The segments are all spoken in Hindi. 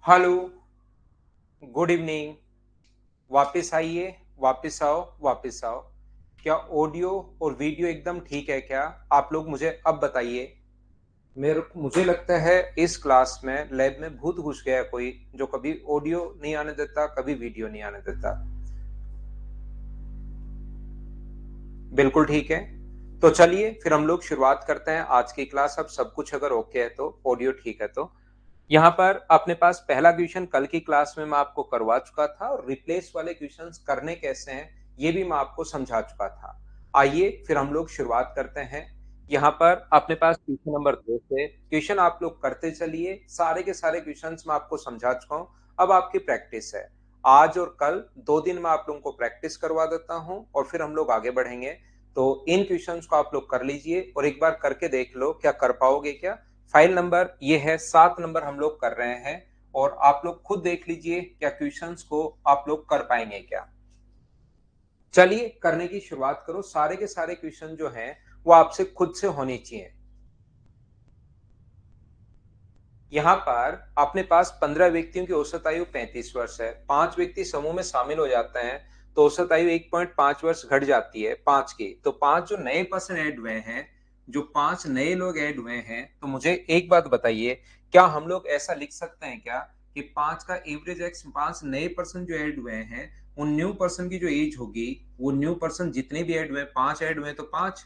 Hello, good evening. वापस आइए, वापस आओ, वापस आओ। क्या ऑडियो और वीडियो एकदम ठीक है क्या? आप लोग मुझे अब बताइए। मेरे मुझे लगता है इस क्लास में लैब में भूत घुस गया है कोई, जो कभी ऑडियो नहीं आने देता, कभी वीडियो नहीं आने देता। बिल्कुल ठीक है। तो चलिए फिर हम लोग शुरुआत करते हैं आज की क्लास। अब सब कुछ अगर ओके है तो, ऑडियो ठीक है तो यहाँ पर अपने पास पहला क्वेश्चन कल की क्लास में मैं आपको करवा चुका था, और रिप्लेस वाले क्वेश्चंस करने कैसे हैं ये भी मैं आपको समझा चुका था। आइए फिर हम लोग शुरुआत करते हैं। यहाँ पर अपने पास क्वेश्चन नंबर 2 से क्वेश्चन आप लोग करते चलिए। सारे के सारे क्वेश्चंस मैं आपको समझा चुका हूँ। अब आपकी प्रैक्टिस है। आज और कल 2 दिन मैं आप लोगों को प्रैक्टिस करवा देता हूँ और फिर हम लोग आगे बढ़ेंगे। तो इन क्वेश्चंस को आप लोग कर लीजिए और एक बार करके देख लो क्या कर पाओगे क्या। फाइल नंबर ये है 7 नंबर हम लोग कर रहे हैं, और आप लोग खुद देख लीजिए क्या क्वेश्चंस को आप लोग कर पाएंगे क्या। चलिए करने की शुरुआत करो। सारे के सारे क्वेश्चन जो हैं वो आपसे खुद से होने चाहिए। यहाँ पर अपने पास 15 व्यक्तियों की औसत आयु 35 वर्ष है। 5 व्यक्ति समूह में शामिल हो जाते हैं तो औसत आयु 1.5 वर्ष घट जाती है 5 की। तो 5 जो नए पर्सन ऐड हुए हैं, जो 5 नए लोग ऐड हुए हैं, तो मुझे एक बात बताइए, क्या हम लोग ऐसा लिख सकते हैं क्या कि 5 का एवरेज एक्स, 5 नए पर्सन जो ऐड हुए हैं उन न्यू पर्सन की जो एज होगी, वो न्यू पर्सन जितने भी ऐड हुए, 5 ऐड हुए तो 5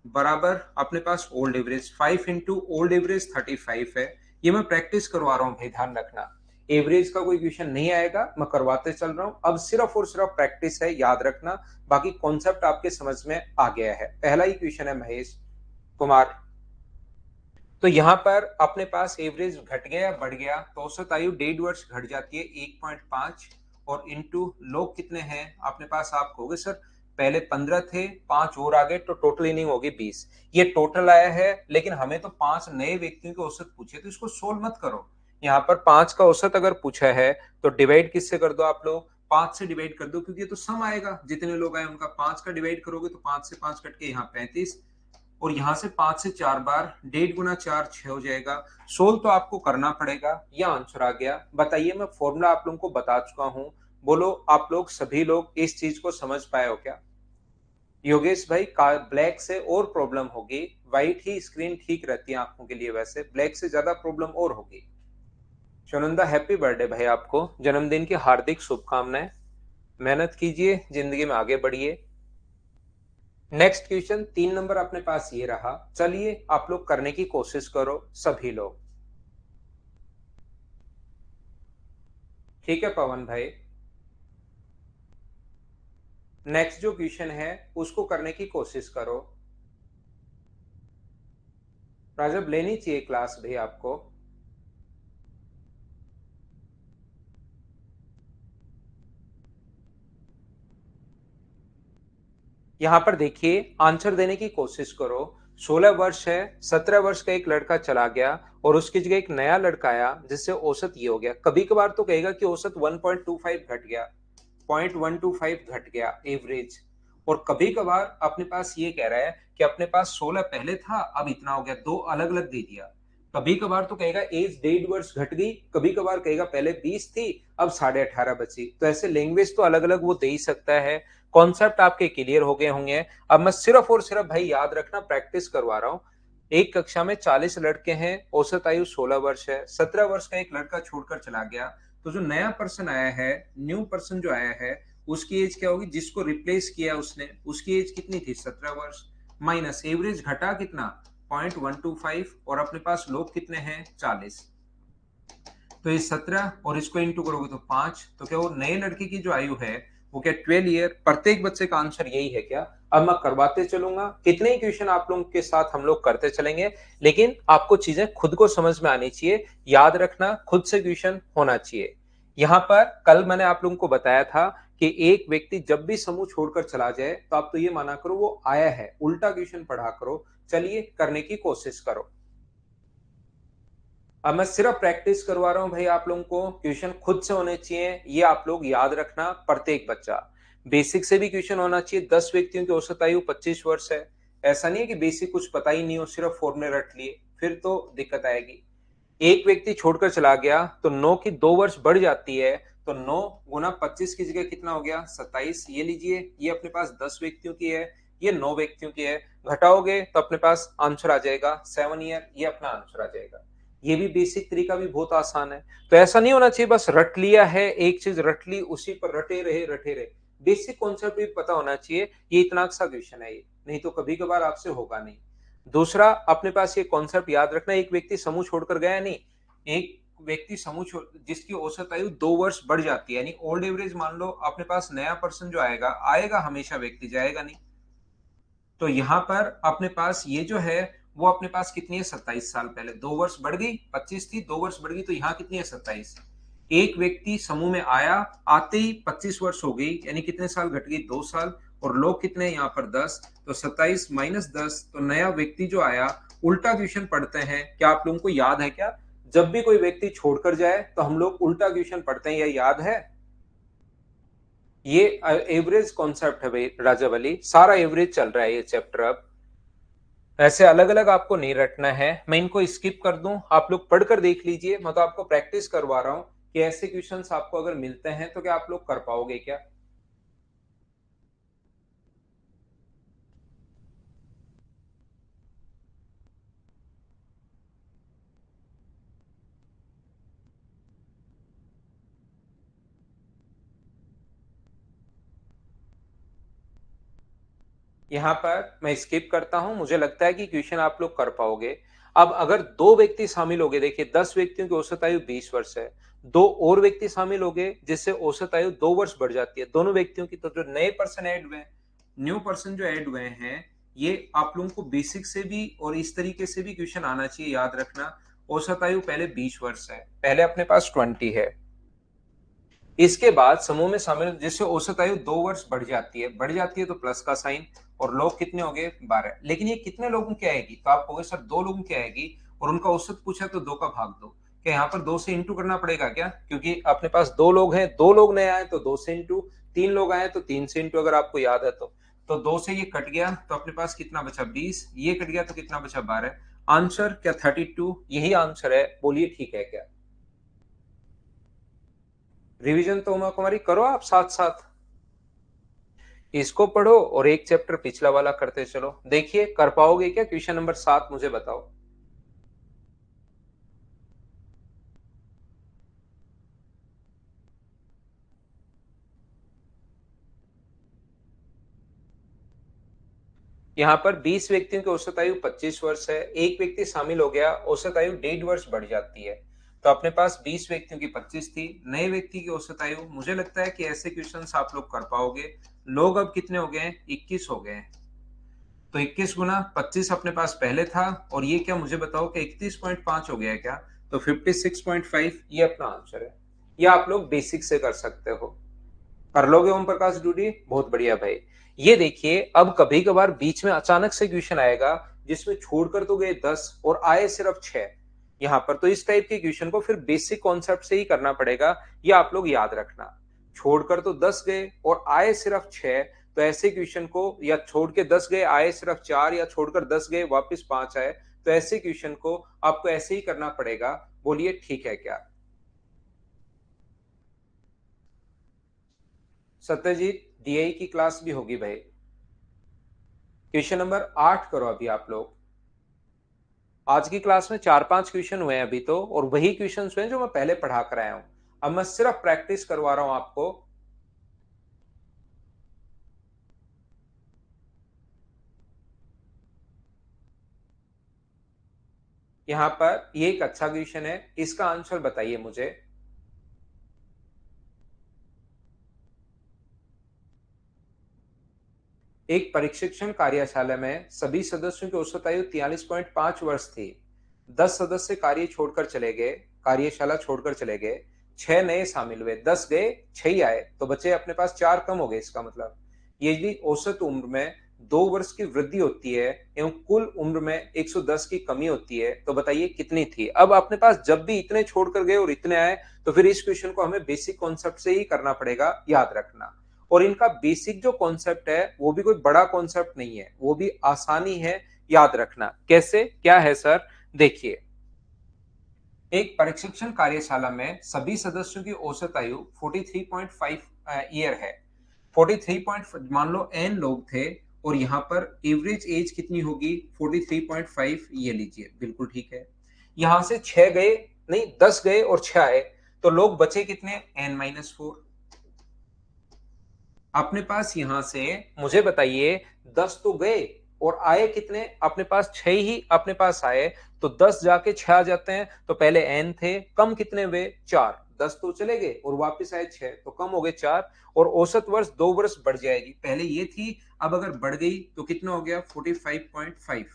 बराबर अपने पास old average 5 into old average 35 है। ये मैं प्रैक्टिस करवा रहा हूं भाई, ध्यान रखना। एवरेज का कोई क्वेश्चन नहीं आएगा, मैं करवाते चल रहा हूं। अब सिर्फ और सिर्फ प्रैक्टिस है, याद रखना। बाकी कॉन्सेप्ट आपके समझ में आ गया है। पहला ही क्वेश्चन है महेश कुमार। तो यहाँ पर अपने पास एवरेज घट गया बढ़ गया, तो औसत आयु 1.5 वर्ष घट जाती है 1.5, और इंटू लोग कितने हैं अपने पास, आप कहोगे सर पहले 15 थे, 5 और आ गए तो टोटल इनिंग होगी 20। ये टोटल आया है, लेकिन हमें तो 5 नए व्यक्तियों के औसत पूछे, तो इसको सोल्व मत करो। यहाँ पर 5 का औसत अगर पूछा है तो डिवाइड किससे कर दो आप लोग, 5 से डिवाइड कर दो, क्योंकि ये तो सम आएगा, जितने लोग आए उनका 5 का डिवाइड करोगे तो 5 से 5 कट के यहाँ 35, और यहां से 5 से 4 बार 1.5 गुना 4 6 हो जाएगा। सोल्व तो आपको करना पड़ेगा। यह आंसर आ गया। बताइए, मैं फॉर्मूला आप लोगों को बता चुका हूं। बोलो आप लोग सभी लोग इस चीज को समझ पाए हो क्या? योगेश भाई का ब्लैक से और प्रॉब्लम होगी, व्हाइट ही स्क्रीन ठीक रहती है आंखों के लिए, वैसे ब्लैक से ज्यादा प्रॉब्लम और होगी। सुनंदा हैप्पी बर्थडे भाई, आपको जन्मदिन की हार्दिक शुभकामनाएं। मेहनत कीजिए, जिंदगी में आगे बढ़िए। नेक्स्ट क्वेश्चन 3 नंबर अपने पास ये रहा। चलिए आप लोग करने की कोशिश करो सभी लोग। ठीक है पवन भाई। नेक्स्ट जो क्वेश्चन है उसको करने की कोशिश करो। राजब लेनी चाहिए क्लास भाई आपको। यहां पर देखिए, आंसर देने की कोशिश करो। 16 वर्ष है, 17 वर्ष का एक लड़का चला गया और उसकी जगह एक नया लड़का आया, जिससे औसत ये हो गया। कभी कभार तो कहेगा कि औसत 1.25 घट गया, 0.125 घट गया एवरेज। और कभी कभार अपने पास ये कह रहा है कि अपने पास 16 पहले था, अब इतना हो गया, दो अलग अलग दे दिया। कभी कभार तो कहेगा एज 1.5 वर्ष घट गई, कभी कभार कहेगा पहले 20 थी अब 18.5 बची। तो ऐसे लैंग्वेज तो अलग अलग वो दे ही सकता है। कॉन्सेप्ट आपके क्लियर हो गए होंगे। अब मैं सिर्फ और सिर्फ भाई, याद रखना, प्रैक्टिस करवा रहा हूँ। एक कक्षा में 40 लड़के हैं, औसत आयु 16 वर्ष है, 17 वर्ष का एक लड़का छोड़कर चला गया। तो जो नया पर्सन आया है, न्यू पर्सन जो आया है, उसकी एज क्या होगी, जिसको रिप्लेस किया उसने, उसकी एज कितनी थी, 17 वर्ष। माइनस एवरेज घटा कितना, 0.125, और अपने पास लोग कितने हैं, 40। तो ये 17 और इसको इंटू करोगे तो 5, तो क्या वो नए लड़के की जो आयु है वो क्या 12 ईयर। प्रत्येक बच्चे का आंसर यही है क्या? अब मैं करवाते चलूंगा, कितने ही क्वेश्चन आप लोगों के साथ हम लोग करते चलेंगे, लेकिन आपको चीजें खुद को समझ में आनी चाहिए। याद रखना, खुद से क्वेश्चन होना चाहिए। यहां पर कल मैंने आप लोगों को बताया था कि एक व्यक्ति जब भी समूह छोड़कर चला जाए तो आप तो ये माना करो वो आया है, उल्टा क्वेश्चन पढ़ा करो। चलिए करने की कोशिश करो। अब मैं सिर्फ प्रैक्टिस करवा रहा हूं भाई आप लोगों को, क्वेश्चन खुद से होने चाहिए, ये आप लोग याद रखना। प्रत्येक बच्चा बेसिक से भी क्वेश्चन होना चाहिए। 10 व्यक्तियों की औसत आयु 25 वर्ष है। ऐसा नहीं है कि बेसिक कुछ पता ही नहीं हो, सिर्फ फॉर्मूले रट लिए, फिर तो दिक्कत आएगी। एक व्यक्ति छोड़कर चला गया तो 9 की 2 वर्ष बढ़ जाती है, तो 9 गुना 25 की जगह कितना हो गया 27। ये लीजिए, ये अपने पास 10 व्यक्तियों की है, ये 9 व्यक्तियों की है। घटाओगे तो अपने पास आंसर आ जाएगा 7 ईयर, ये अपना आंसर आ जाएगा। ये भी बेसिक तरीका भी बहुत आसान है। तो ऐसा नहीं होना चाहिए बस रट लिया है, एक चीज रट ली उसी पर रटे रहे। बेसिक कॉन्सेप्ट भी पता होना चाहिए। ये इतना सा क्वेश्चन है ये, नहीं तो कभी कभार आपसे होगा नहीं। दूसरा, अपने पास ये कॉन्सेप्ट याद रखना, एक व्यक्ति समूह छोड़कर गया नहीं, एक व्यक्ति समूह छोड़ जिसकी औसत आयु 2 वर्ष बढ़ जाती है, यानी ओल्ड एवरेज मान लो, अपने पास नया पर्सन जो आएगा आएगा हमेशा, व्यक्ति जाएगा नहीं। तो यहाँ पर अपने पास ये जो है वो अपने पास कितनी है 27 साल पहले, 2 वर्ष बढ़ गई, 25 थी 2 वर्ष बढ़ गई, तो यहाँ कितनी है 27। एक व्यक्ति समूह में आया, आते ही 25 वर्ष हो गई, यानी कितने साल घट गई 2 साल। और लोग कितने हैं यहाँ पर 10, तो 27 - 10, तो नया व्यक्ति जो आया। उल्टा क्वेश्चन पढ़ते हैं, क्या आप लोगों को याद है क्या? जब भी कोई व्यक्ति छोड़कर जाए तो हम लोग उल्टा क्वेश्चन पढ़ते हैं, यह याद है? ये एवरेज कॉन्सेप्ट है भाई राजा वली, सारा एवरेज चल रहा है ये चैप्टर। अब ऐसे अलग अलग आपको नहीं रटना है, मैं इनको स्किप कर दूं, आप लोग पढ़कर देख लीजिए। मैं तो आपको प्रैक्टिस करवा रहा हूं कि ऐसे क्वेश्चंस आपको अगर मिलते हैं तो क्या आप लोग कर पाओगे क्या? यहाँ पर मैं स्किप करता हूं, मुझे लगता है कि क्वेश्चन आप लोग कर पाओगे। अब अगर दो व्यक्ति शामिल हो गए, देखिए 10 व्यक्तियों की औसत आयु 20 वर्ष है, दो और व्यक्ति शामिल हो गए जिससे औसत आयु 2 वर्ष बढ़ जाती है दोनों व्यक्तियों की। तो जो नए पर्सन ऐड हुए, न्यू पर्सन जो ऐड हुए हैं, ये आप लोगों को बेसिक से भी और इस तरीके से भी क्वेश्चन आना चाहिए, याद रखना। औसत आयु पहले 20 वर्ष है, पहले अपने पास 20 है। इसके बाद समूह में शामिल जिससे औसत आयु 2 वर्ष बढ़ जाती है तो प्लस का साइन। और लोग कितने हो गए 12, लेकिन ये कितने लोगों की आएगी? तो आप कहोगे सर 2 लोगों की आएगी और उनका औसत पूछा तो 2 का भाग दो। क्या यहाँ पर 2 से इंटू करना पड़ेगा क्या? क्योंकि अपने पास 2 लोग हैं, 2 लोग नए आए तो 2 से इंटू, 3 लोग आए तो 3 से इंटू, अगर आपको याद है तो 2 से ये कट गया तो अपने पास कितना बचा 20, ये कट गया तो कितना बचा 12। आंसर क्या 32? यही आंसर है, बोलिए ठीक है क्या? रिवीजन तो उमा कुमारी करो आप साथ साथ, इसको पढ़ो और एक चैप्टर पिछला वाला करते चलो। देखिए कर पाओगे क्या? क्वेश्चन नंबर 7 मुझे बताओ। यहाँ पर 20 व्यक्तियों की औसत आयु 25 वर्ष है, एक व्यक्ति शामिल हो गया, औसत आयु 1.5 वर्ष बढ़ जाती है। तो अपने पास 20 व्यक्तियों की 25 थी, नए व्यक्ति की औसत आयु, मुझे लगता है कि ऐसे क्वेश्चंस आप लोग कर पाओगे। लोग अब कितने हो गए हैं? 21 हो गए हैं। तो 21 गुना 25 अपने पास पहले था, और ये क्या मुझे बताओ कि 31.5 हो गया है क्या? तो 56.5 ये अपना आंसर है। ये आप लोग बेसिक से कर सकते हो। कर लोगे ओम प्रकाश डूडी? बहुत बढ़िया भाई। ये देखिए, अब कभी कभार बीच में अचानक से क्वेश्चन आएगा जिसमें छोड़कर तो गए 10 और आए सिर्फ 6। यहाँ पर तो इस टाइप के क्वेश्चन को फिर बेसिक कॉन्सेप्ट से ही करना पड़ेगा, ये आप लोग याद रखना। छोड़कर तो 10 गए और आए सिर्फ 6, तो ऐसे क्वेश्चन को, या छोड़ के 10 गए आए सिर्फ 4, या छोड़कर 10 गए वापस 5 आए, तो ऐसे क्वेश्चन को आपको ऐसे ही करना पड़ेगा। बोलिए ठीक है क्या? सत्यजीत, डीआई की क्लास भी होगी भाई। क्वेश्चन नंबर 8 करो अभी आप लोग। आज की क्लास में 4-5 क्वेश्चन हुए हैं अभी तो, और वही क्वेश्चन हुए हैं जो मैं पहले पढ़ा कर आया हूं। अब मैं सिर्फ प्रैक्टिस करवा रहा हूं आपको। यहां पर ये एक अच्छा क्वेश्चन है, इसका आंसर बताइए मुझे। एक प्रशिक्षण कार्यशाला में सभी सदस्यों की औसत आयु 43.5 वर्ष थी। 10 सदस्य कार्यशाला छोड़कर चले गए, 6 नए शामिल हुए, 10 गए 6 ही आए, तो बचे अपने पास 4 कम हो गए। इसका मतलब यदि औसत उम्र में 2 वर्ष की वृद्धि होती है एवं कुल उम्र में 110 की कमी होती है, तो बताइए कितनी थी? अब अपने पास जब भी इतने छोड़कर गए और इतने आए, तो फिर इस क्वेश्चन को हमें बेसिक कॉन्सेप्ट से ही करना पड़ेगा, याद रखना। और इनका बेसिक जो कॉन्सेप्ट है वो भी कोई बड़ा कॉन्सेप्ट नहीं है, वो भी आसानी है, याद रखना। कैसे क्या है सर? देखिए, एक प्रशिक्षण कार्यशाला में सभी सदस्यों की औसत आयु 43.5 ईयर है। 43 मान लो एन लोग थे, और यहाँ पर एवरेज एज कितनी होगी? 43.5, ये लीजिए, बिल्कुल ठीक है। यहां से 6 गए, नहीं 10 गए और 6 आए, तो लोग बचे कितने? n-4। अपने पास यहां से, मुझे बताइए, 10 तो गए और आए कितने? अपने पास 6 ही अपने पास आए, तो 10 जाके 6 आ जाते हैं, तो पहले n थे, कम कितने हुए? 4। 10 तो चले गए और वापस आए 6, तो कम हो गए 4, और औसत वर्ष 2 वर्ष बढ़ जाएगी। पहले ये थी, अब अगर बढ़ गई तो कितना हो गया? 45.5।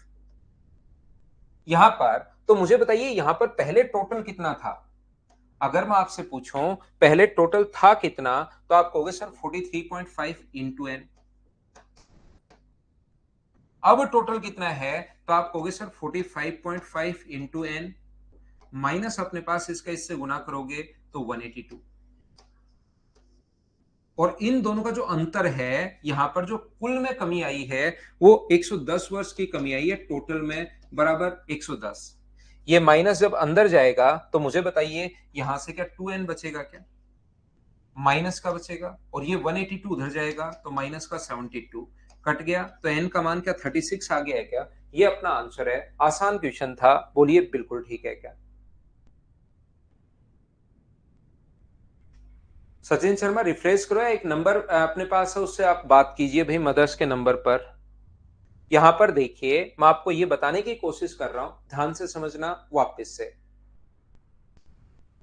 यहां पर तो मुझे बताइए, यहां पर पहले टोटल कितना था? अगर मैं आपसे पूछूं पहले टोटल था कितना, तो आप कहोगे सर 43.5 इंटू एन। अब टोटल कितना है, तो आप कहोगे सर 45.5 इंटू एन, माइनस अपने पास इसका इससे गुना करोगे तो 182। और इन दोनों का जो अंतर है, यहां पर जो कुल में कमी आई है, वो 110 वर्ष की कमी आई है टोटल में, बराबर 110। ये माइनस जब अंदर जाएगा तो मुझे बताइए, यहां से क्या 2n बचेगा क्या? माइनस का बचेगा, और ये 182 उधर जाएगा तो माइनस का 72 कट गया, तो n का मान क्या 36 आ गया है क्या? ये अपना आंसर है। आसान क्वेश्चन था, बोलिए बिल्कुल ठीक है क्या? सचिन शर्मा, रिफ्रेश करो, एक नंबर अपने पास है, उससे आप बात कीजिए भाई, मदर्स के नंबर पर। यहां पर देखिए, मैं आपको ये बताने की कोशिश कर रहा हूं, ध्यान से समझना, वापस से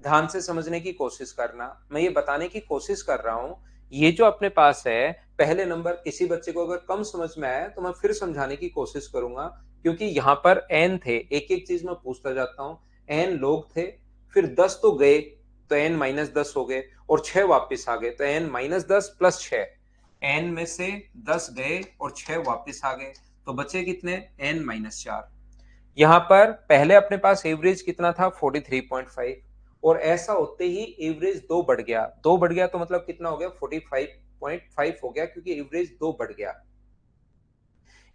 ध्यान से समझने की कोशिश करना। मैं ये बताने की कोशिश कर रहा हूं, ये जो अपने पास है, पहले नंबर, किसी बच्चे को अगर कम समझ में आया तो मैं फिर समझाने की कोशिश करूंगा, क्योंकि यहां पर एन थे, एक एक चीज मैं पूछता जाता हूं। एन लोग थे, फिर 10 तो गए, तो n-10 हो गए, और 6 वापिस आ गए, तो n-10 प्लस 6। एन में से 10 गए और 6 वापिस आ गए, तो बचे कितने? n-4। यहां पर पहले अपने पास एवरेज कितना था? 43.5, और ऐसा होते ही एवरेज 2 बढ़ गया। 2 बढ़ गया तो मतलब कितना हो गया? 45.5 हो गया, क्योंकि एवरेज 2 बढ़ गया।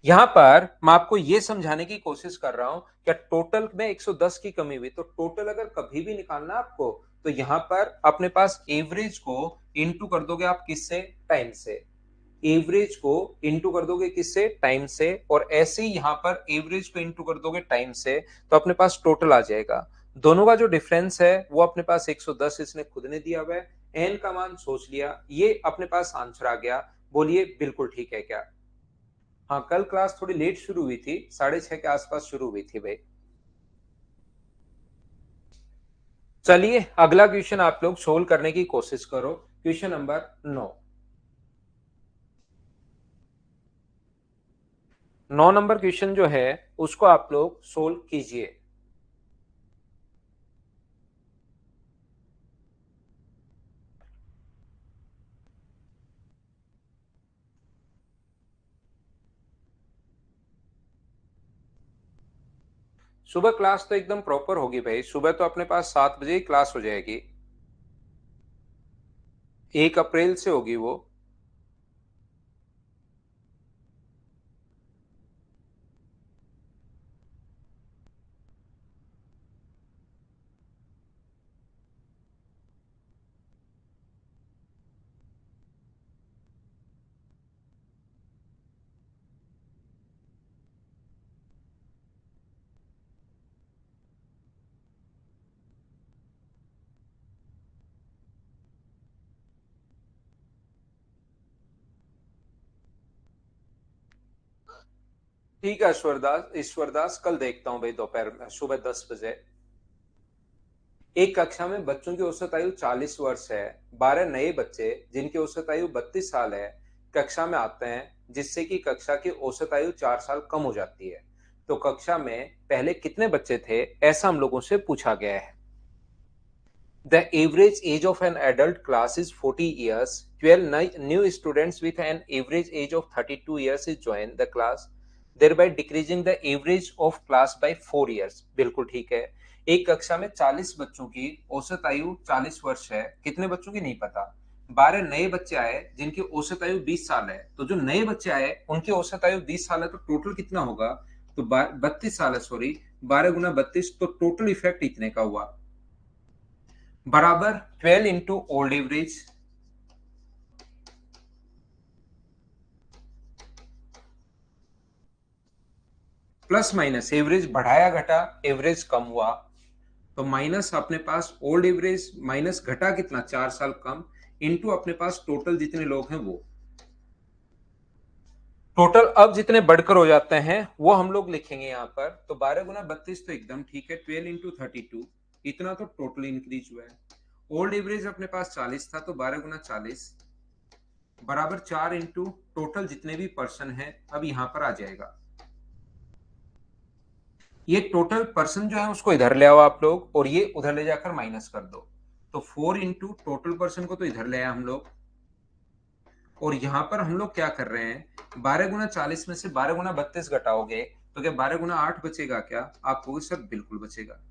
यहां पर मैं आपको यह समझाने की कोशिश कर रहा हूं, क्या टोटल में 110 की कमी हुई, तो टोटल अगर कभी भी निकालना आपको, तो यहां पर अपने पास एवरेज को इंटू कर दोगे आप किससे? टाइम से। एवरेज को इंटू कर दोगे किससे? टाइम से। और ऐसे ही यहां पर एवरेज को इंटू कर दोगे टाइम से, तो अपने पास टोटल आ जाएगा। दोनों का जो डिफरेंस है वो अपने पास 110 इसने खुद ने दिया हुआ है। एन का मान सोच लिया, ये अपने पास आंसर आ गया। बोलिए बिल्कुल ठीक है क्या? हाँ, कल क्लास थोड़ी लेट शुरू हुई थी, 6:30 के आसपास शुरू हुई थी भाई। चलिए अगला क्वेश्चन आप लोग सोल्व करने की कोशिश करो। Question number 9। 9 नंबर क्वेश्चन जो है, उसको आप लोग सोल्व कीजिए। सुबह क्लास तो एकदम प्रॉपर होगी भाई, सुबह तो अपने पास 7 बजे ही क्लास हो जाएगी। 1 अप्रैल से होगी वो। ठीक है ईश्वरदास, ईश्वरदास, कल देखता हूँ भाई दोपहर में, सुबह 10 बजे। एक कक्षा में बच्चों की औसत आयु 40 वर्ष है। 12 नए बच्चे जिनकी औसत आयु 32 साल है कक्षा में आते हैं, जिससे कि कक्षा की औसत आयु 4 साल कम हो जाती है। तो कक्षा में पहले कितने बच्चे थे, ऐसा हम लोगों से पूछा गया है। The average age of an adult class is 40 years. 12 new students with an average age of 32 years is join the class, thereby decreasing the average of class by 4 years. बिल्कुल ठीक है। एक कक्षा में 40 बच्चों की औसत आयु 40 वर्ष है। कितने बच्चों की नहीं पता। 12 नए बच्चे आए जिनकी औसत आयु 20 साल है, तो जो नए बच्चे आए उनकी औसत आयु 20 साल है, तो टोटल कितना होगा? तो 32 साल है, सॉरी, 12 गुना 32, तो टोटल इफेक्ट इतने का हुआ। बराबर 12 into old average plus minus average बढ़ाया घटा, एवरेज कम हुआ, तो माइनस अपने पास ओल्ड एवरेज माइनस घटा कितना 4 साल कम, इनटू अपने पास टोटल जितने लोग हैं वो। टोटल अब जितने बढ़कर हो जाते हैं वो हम लोग लिखेंगे यहाँ पर। तो 12 गुना 32 तो एकदम ठीक है, 12 इंटू 32 इतना तो टोटल इंक्रीज हुआ है। ओल्ड एवरेज अपने पास 40 था, तो 12 गुना 40 बराबर 4 इंटू टोटल जितने भी पर्सन है, अब यहां पर आ जाएगा। ये टोटल पर्सन जो है उसको इधर ले आओ आप लोग, और ये उधर ले जाकर माइनस कर दो। तो 4 इंटू टोटल पर्सन को तो इधर ले आए हम लोग, और यहां पर हम लोग क्या कर रहे हैं, 12 गुना 40 में से 12 गुना 32 घटाओगे तो क्या 12 गुना 8 बचेगा क्या? आप कहोगे सर बिल्कुल बचेगा।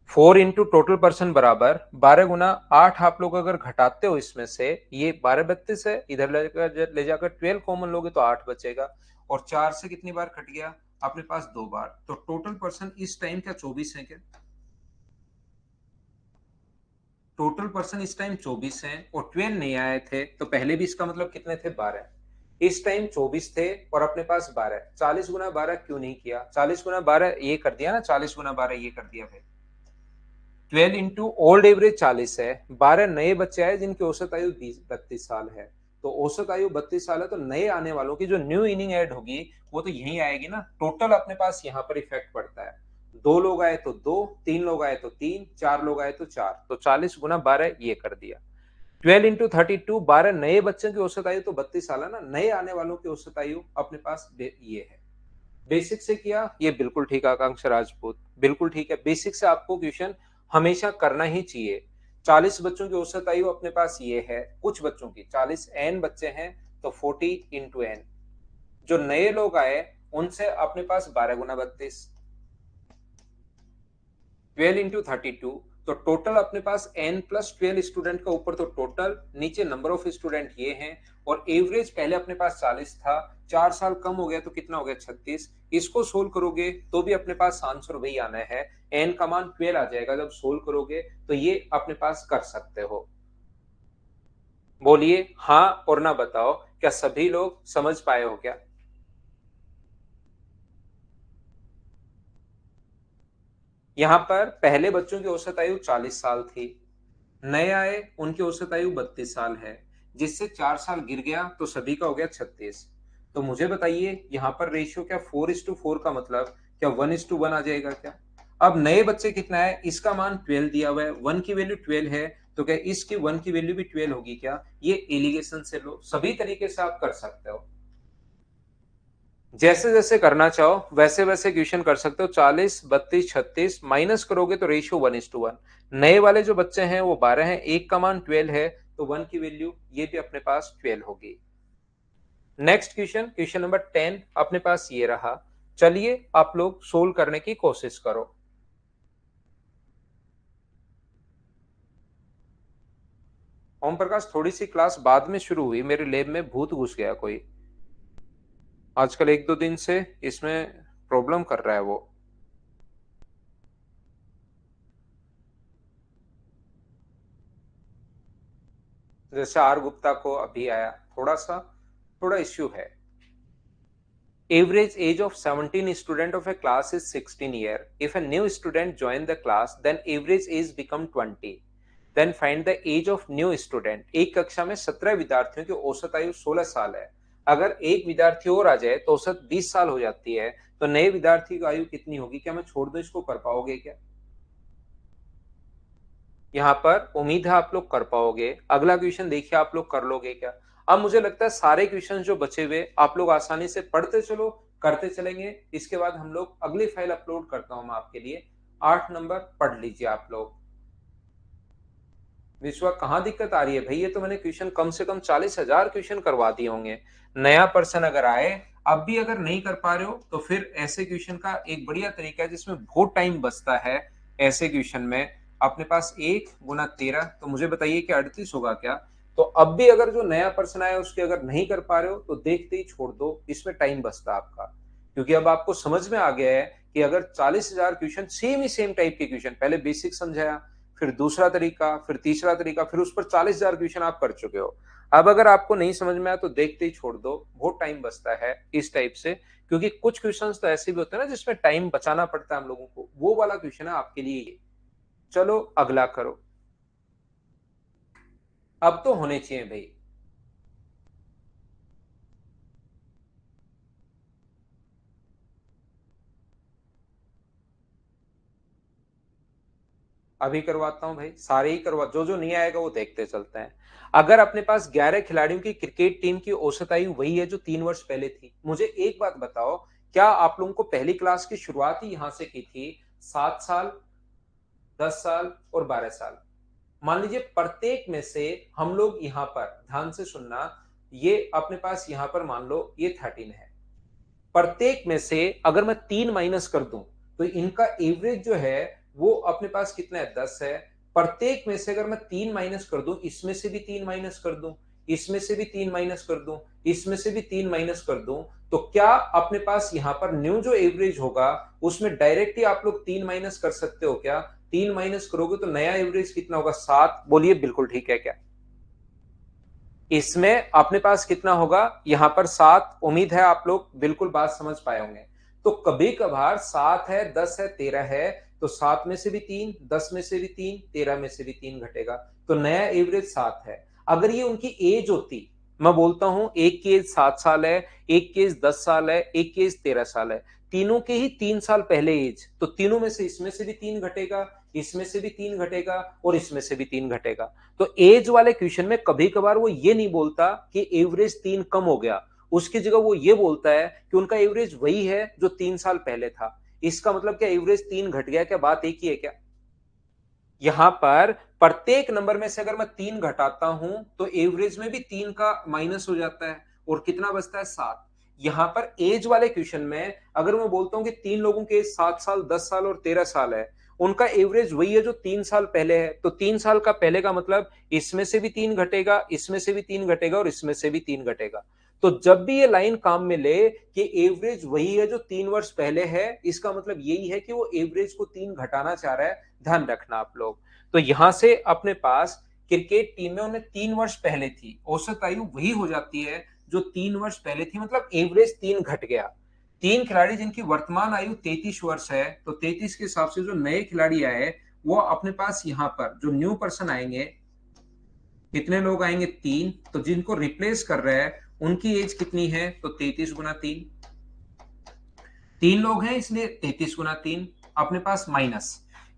4 इंटू टोटल पर्सन बराबर 12 गुना 8, आप लोग अगर घटाते हो इसमें से, ये 12 32 है, इधर ले जाकर 12 कॉमन लोगे तो 8 बचेगा, और 4 से कितनी बार कट गया अपने पास? 2 बार। तो टोटल पर्सन इस टाइम क्या 24 है क्या? टोटल पर्सन इस टाइम 24 हैं, और 12 नहीं आए थे, तो पहले भी इसका मतलब कितने थे? 12। इस टाइम 24 थे और अपने पास 12। 40 गुना 12 क्यों नहीं किया? 40 गुना 12 ये कर दिया ना, 40 गुना 12 ये कर दिया भाई। 12 इंटू ओल्ड एवरेज 40 है, 12 नए बच्चे आए जिनकी औसत आयु 32 साल है। तो औसत आयु 32 साल है, तो नए आने वालों की जो न्यू इनिंग ऐड होगी वो तो यही आएगी ना। टोटल अपने पास यहाँ पर इफेक्ट पड़ता है, 2 लोग आए तो 2, 3 लोग आए तो 3, 4 लोग आए तो 4, तो 40 गुना 12 ये कर दिया। 12 इंटू 32, 12 नए बच्चों की औसत आयु तो 32 साल है ना, नए आने वालों की औसत आयु अपने पास ये है। बेसिक से किया ये बिल्कुल ठीक, आकांक्ष राजपूत बिल्कुल ठीक है। बेसिक से आपको क्वेश्चन हमेशा करना ही चाहिए। 40 बच्चों की औसत आयु अपने पास ये है, कुछ बच्चों की 40 एन बच्चे हैं, तो 40 इंटू एन। जो नए लोग आए उनसे अपने पास 12 गुना 32, 12 इंटू 32, तो टोटल अपने पास n प्लस 12 स्टूडेंट का ऊपर तो टोटल, नीचे नंबर ऑफ स्टूडेंट ये हैं, और एवरेज पहले अपने पास 40 था, 4 साल कम हो गया तो कितना हो गया 36। इसको सोल्व करोगे तो भी अपने पास आंसर वही आना है, n का मान 12 आ जाएगा जब सोल्व करोगे, तो ये अपने पास कर सकते हो। बोलिए हाँ और ना बताओ, क्या सभी लोग समझ पाए हो क्या? यहाँ पर पहले बच्चों की औसत आयु 40 साल थी, नए आए उनकी औसत आयु 32 साल है, जिससे 4 साल गिर गया तो सभी का हो गया 36। तो मुझे बताइए यहाँ पर रेशियो क्या 4:4 का मतलब क्या 1:1 आ जाएगा क्या? अब नए बच्चे कितना है, इसका मान 12 दिया हुआ है, 1 की वैल्यू 12 है, तो क्या इसकी 1 की वैल्यू भी 12 होगी क्या? ये एलिगेशन से लो, सभी तरीके से आप कर सकते हो, जैसे जैसे करना चाहो वैसे वैसे क्वेश्चन कर सकते हो। 40 32 36 माइनस करोगे तो रेशियो 1:1। नए वाले जो बच्चे हैं वो 12 हैं, एक का मान 12 है, तो 1 की वैल्यू ये भी अपने पास 12 होगी। नेक्स्ट क्वेश्चन, क्वेश्चन नंबर 10 अपने पास ये रहा। चलिए आप लोग सोल्व करने की कोशिश करो। ओम प्रकाश थोड़ी सी क्लास बाद में शुरू हुई, मेरे लैब में भूत घुस गया कोई, आजकल 1 2 दिन से इसमें प्रॉब्लम कर रहा है वो। जैसे आर गुप्ता को अभी आया, थोड़ा इश्यू है। Average age of 17 student of a class is 16 year. If a new student join the class, then average age become 20. Then find the age of new student. एक कक्षा में 17 विद्यार्थियों की औसत आयु 16 साल है। अगर एक विद्यार्थी और आ जाए तो औसत 20 साल हो जाती है, तो नए विद्यार्थी की आयु कितनी होगी? क्या मैं छोड़ दूं इसको, कर पाओगे क्या? यहाँ पर उम्मीद है आप लोग कर पाओगे। अगला क्वेश्चन देखिए आप लोग कर लोगे क्या? अब मुझे लगता है सारे क्वेश्चन जो बचे हुए आप लोग आसानी से पढ़ते चलो, करते चलेंगे। इसके बाद हम लोग अगली फाइल अपलोड करता हूं मैं आपके लिए, 8 नंबर पढ़ लीजिए आप लोग। विश्वा कहाँ दिक्कत आ रही है भाई? ये तो मैंने क्वेश्चन कम से कम 40,000 क्वेश्चन करवा दिए होंगे। नया पर्सन अगर आए, अब भी अगर नहीं कर पा रहे हो, तो फिर ऐसे क्वेश्चन का एक बढ़िया तरीका है जिसमें बहुत टाइम बचता है। ऐसे क्वेश्चन में अपने पास 1 गुना 13, तो मुझे बताइए कि 38 होगा क्या? तो अब भी अगर जो नया पर्सन आया उसके अगर नहीं कर पा रहे हो तो देखते ही छोड़ दो, इसमें टाइम बचता आपका। क्योंकि अब आपको समझ में आ गया है कि अगर 40,000 क्वेश्चन सेम ही सेम टाइप के क्वेश्चन, पहले बेसिक समझाया, फिर दूसरा तरीका, फिर तीसरा तरीका, फिर उस पर 40,000 क्वेश्चन आप कर चुके हो। अब अगर आपको नहीं समझ में आया तो देखते ही छोड़ दो, बहुत टाइम बचता है इस टाइप से, क्योंकि कुछ क्वेश्चंस तो ऐसे भी होते हैं ना जिसमें टाइम बचाना पड़ता है हम लोगों को, वो वाला क्वेश्चन है आपके लिए ये। चलो अगला करो। अब तो होने चाहिए भाई। अभी करवाता हूं भाई, सारे ही करवा, जो जो नहीं आएगा वो देखते चलते हैं। अगर अपने पास 11 खिलाड़ियों की क्रिकेट टीम की औसत आयु वही है जो 3 वर्ष पहले थी, मुझे एक बात बताओ, क्या आप लोगों को पहली क्लास की शुरुआत ही यहां से की थी? 7 साल, 10 साल और 12 साल। मान लीजिए प्रत्येक में से हम लोग यहां पर ध्यान से सुनना, ये अपने पास यहां पर मान लो ये 13 है। प्रत्येक में से अगर मैं 3 माइनस कर दूं तो इनका एवरेज जो है वो अपने पास कितना है? 10 है। प्रत्येक में से अगर मैं 3 माइनस कर दूं, इसमें से भी 3 माइनस कर दूं, इसमें से भी 3 माइनस कर दूं, इसमें से भी 3 माइनस कर दूं, तो क्या अपने पास यहां पर न्यू जो एवरेज होगा उसमें डायरेक्ट ही आप लोग 3 माइनस कर सकते हो क्या? 3 माइनस करोगे तो नया एवरेज कितना होगा? 7। बोलिए बिल्कुल ठीक है क्या? इसमें अपने पास कितना होगा? यहां पर 7। उम्मीद है आप लोग बिल्कुल बात समझ पाए होंगे। तो कभी कभार 7 है, 10 है, 13 है, तो 7 में से भी 3, 10 में से भी 3, 13 में से भी 3 घटेगा, तो नया एवरेज 7 है। अगर ये उनकी एज होती, मैं बोलता हूं एक की एज 7 साल है, एक की एज 10 साल है, एक की एज 13 साल है, तीनों के ही 3 साल पहले एज, तो तीनों में से इसमें से भी 3 घटेगा, इसमें से भी 3 घटेगा और इसमें से भी 3 घटेगा। तो एज वाले क्वेश्चन में कभी कभार वो ये नहीं बोलता कि एवरेज 3 कम हो गया, उसकी जगह वो ये बोलता है कि उनका एवरेज वही है जो 3 साल पहले था। इसका मतलब क्या एवरेज 3 घट गया क्या? बात एक ही है क्या? यहां पर प्रत्येक नंबर में से अगर मैं 3 घटाता हूं तो एवरेज में भी 3 का माइनस हो जाता है और कितना बचता है? 7। यहां पर एज वाले क्वेश्चन में अगर मैं बोलता हूं कि 3 लोगों की एज 7 साल, 10 साल और 13 साल है, उनका एवरेज वही है जो 3 साल पहले है, तो 3 साल का पहले का मतलब इसमें से भी 3 घटेगा, इसमें से भी 3 घटेगा और इसमें से भी 3 घटेगा। तो जब भी ये लाइन काम में ले कि एवरेज वही है जो 3 वर्ष पहले है, इसका मतलब यही है कि वो एवरेज को 3 घटाना चाह रहा है। ध्यान रखना आप लोग। तो यहां से अपने पास क्रिकेट टीम में उन्हें 3 वर्ष पहले थी, औसत आयु वही हो जाती है जो 3 वर्ष पहले थी, मतलब एवरेज 3 घट गया। 3 खिलाड़ी जिनकी वर्तमान आयु 33 वर्ष है, तो 33 के हिसाब से जो नए खिलाड़ी आए वो अपने पास यहाँ पर जो न्यू पर्सन आएंगे, कितने लोग आएंगे? 3। तो जिनको रिप्लेस कर रहे हैं उनकी एज कितनी है? तो 33 गुना 3। 3 लोग हैं इसलिए 33 गुना 3 अपने पास माइनस,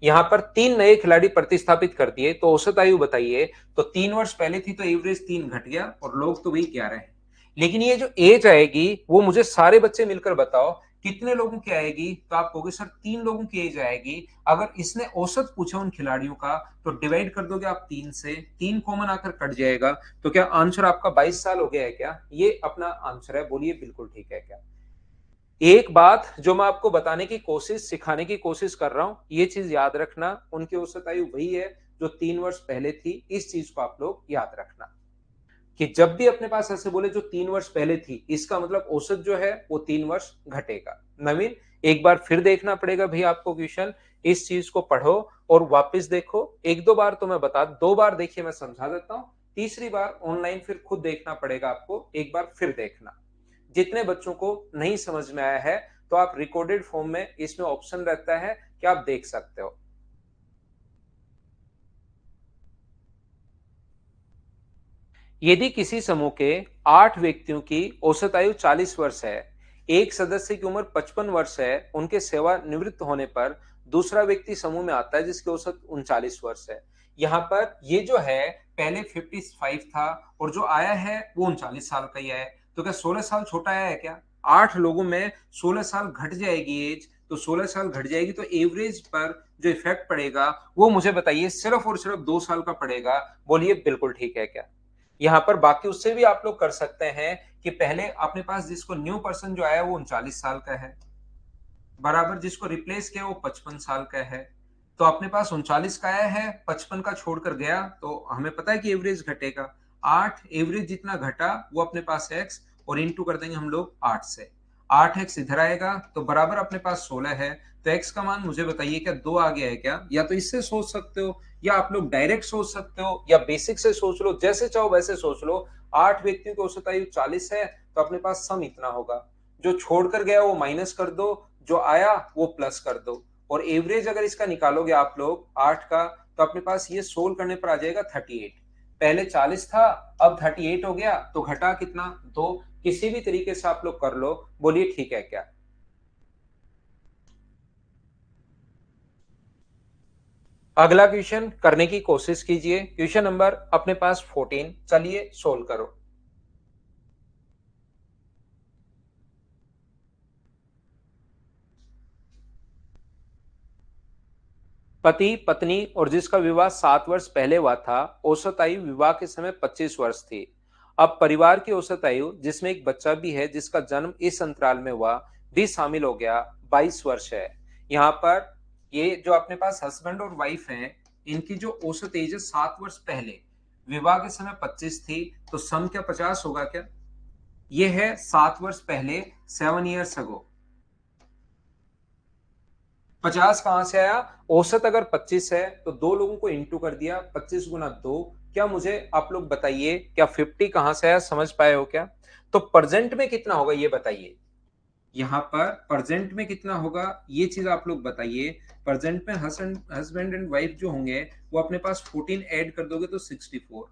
यहां पर 3 नए खिलाड़ी प्रतिस्थापित कर दिए, तो औसत आयु बताइए। तो 3 वर्ष पहले थी तो एवरेज 3 घट गया और लोग तो वही 11 हैं। लेकिन ये जो एज आएगी वो मुझे सारे बच्चे मिलकर बताओ कितने लोगों की आएगी? तो आप कहोगे सर 3 लोगों की एज आएगी। अगर इसने औसत पूछा उन खिलाड़ियों का तो डिवाइड कर दोगे आप 3 से, 3 कॉमन आकर कट जाएगा, तो क्या आंसर आपका 22 साल हो गया है क्या? ये अपना आंसर है, बोलिए बिल्कुल ठीक है क्या? एक बात जो मैं आपको बताने की कोशिश, सिखाने की कोशिश कर रहा हूं, ये चीज याद रखना, उनकी औसत आयु वही है जो 3 वर्ष पहले थी। इस चीज को आप लोग याद रखना कि जब भी अपने पास ऐसे बोले जो 3 वर्ष पहले थी, इसका मतलब औसत जो है वो 3 वर्ष घटेगा। नवीन, एक बार फिर देखना पड़ेगा भाई आपको क्वेश्चन, इस चीज को पढ़ो और वापस देखो। एक दो बार तो मैं बता, 2 बार देखिए मैं समझा देता हूँ, तीसरी बार ऑनलाइन फिर खुद देखना पड़ेगा आपको, एक बार फिर देखना। जितने बच्चों को नहीं समझ में आया है तो आप रिकॉर्डेड फॉर्म में इसमें ऑप्शन रहता है कि आप देख सकते हो। यदि किसी समूह के 8 व्यक्तियों की औसत आयु 40 वर्ष है, एक सदस्य की उम्र 55 वर्ष है, उनके सेवानिवृत्त होने पर दूसरा व्यक्ति समूह में आता है जिसकी औसत 39 वर्ष है। यहाँ पर ये जो है पहले 55 था और जो आया है वो 39 साल का ही है, तो क्या 16 साल छोटा आया है क्या? 8 लोगों में 16 साल घट जाएगी एज, तो 16 साल घट जाएगी तो एवरेज पर जो इफेक्ट पड़ेगा वो मुझे बताइए सिर्फ और सिर्फ 2 साल का पड़ेगा। बोलिए बिल्कुल ठीक है क्या? यहाँ पर बाकी उससे भी आप लोग कर सकते हैं कि पहले अपने पास जिसको न्यू पर्सन जो आया वो 39 साल का है, बराबर जिसको रिप्लेस किया वो 55 साल का है, तो अपने पास 39 का आया है, 55 का छोड़कर गया, तो हमें पता है कि एवरेज घटेगा। 8 एवरेज जितना घटा वो अपने पास एक्स और इंटू कर देंगे हम लोग 8 से, 8x इधर आएगा तो बराबर अपने पास 16 है, तो x का मान मुझे बताइए क्या 2 आ गया है क्या? या तो इससे सोच सकते हो या आप लोग डायरेक्ट सोच सकते हो या बेसिक से सोच लो, जैसे चाहो वैसे सोच लो। 8 व्यक्तियों की औसत आयु 40 है तो अपने पास सम इतना होगा। जो छोड़कर गया वो माइनस कर दो, जो आया वो प्लस कर दो। और एवरेज अगर इसका निकालोगे आप लोग 8 का, तो अपने पास ये सोल्व करने पर आ जाएगा 38। पहले 40 था, अब 38 हो गया, तो घटा कितना, 2। किसी भी तरीके से आप लोग कर लो, बोलिए ठीक है क्या। अगला क्वेश्चन करने की कोशिश कीजिए। क्वेश्चन नंबर अपने पास 14, चलिए सोल्व करो। पति पत्नी और जिसका विवाह 7 वर्ष पहले हुआ था, औसत आयु विवाह के समय 25 वर्ष थी। अब परिवार की औसत आयु जिसमें एक बच्चा भी है जिसका जन्म इस अंतराल में हुआ भी शामिल हो गया, 22 वर्ष है। यहाँ पर ये जो अपने पास हस्बैंड और वाइफ है, इनकी जो औसत एज है 7 वर्ष पहले, विवाह के समय 25 थी, तो सम क्या 50 होगा क्या। ये है 7 वर्ष पहले, 7 ईयर्स अगो। 50 कहां से आया, औसत अगर 25 है तो दो लोगों को इंटू कर दिया, 25 गुना 2। क्या मुझे आप लोग बताइए, क्या 50 कहां से आया, समझ पाए हो क्या। तो प्रेजेंट में कितना होगा ये बताइए। यहाँ पर प्रेजेंट में कितना होगा ये चीज आप लोग बताइए। प्रेजेंट में हस्बैंड एंड वाइफ जो होंगे, वो अपने पास 14 ऐड कर दोगे तो 64।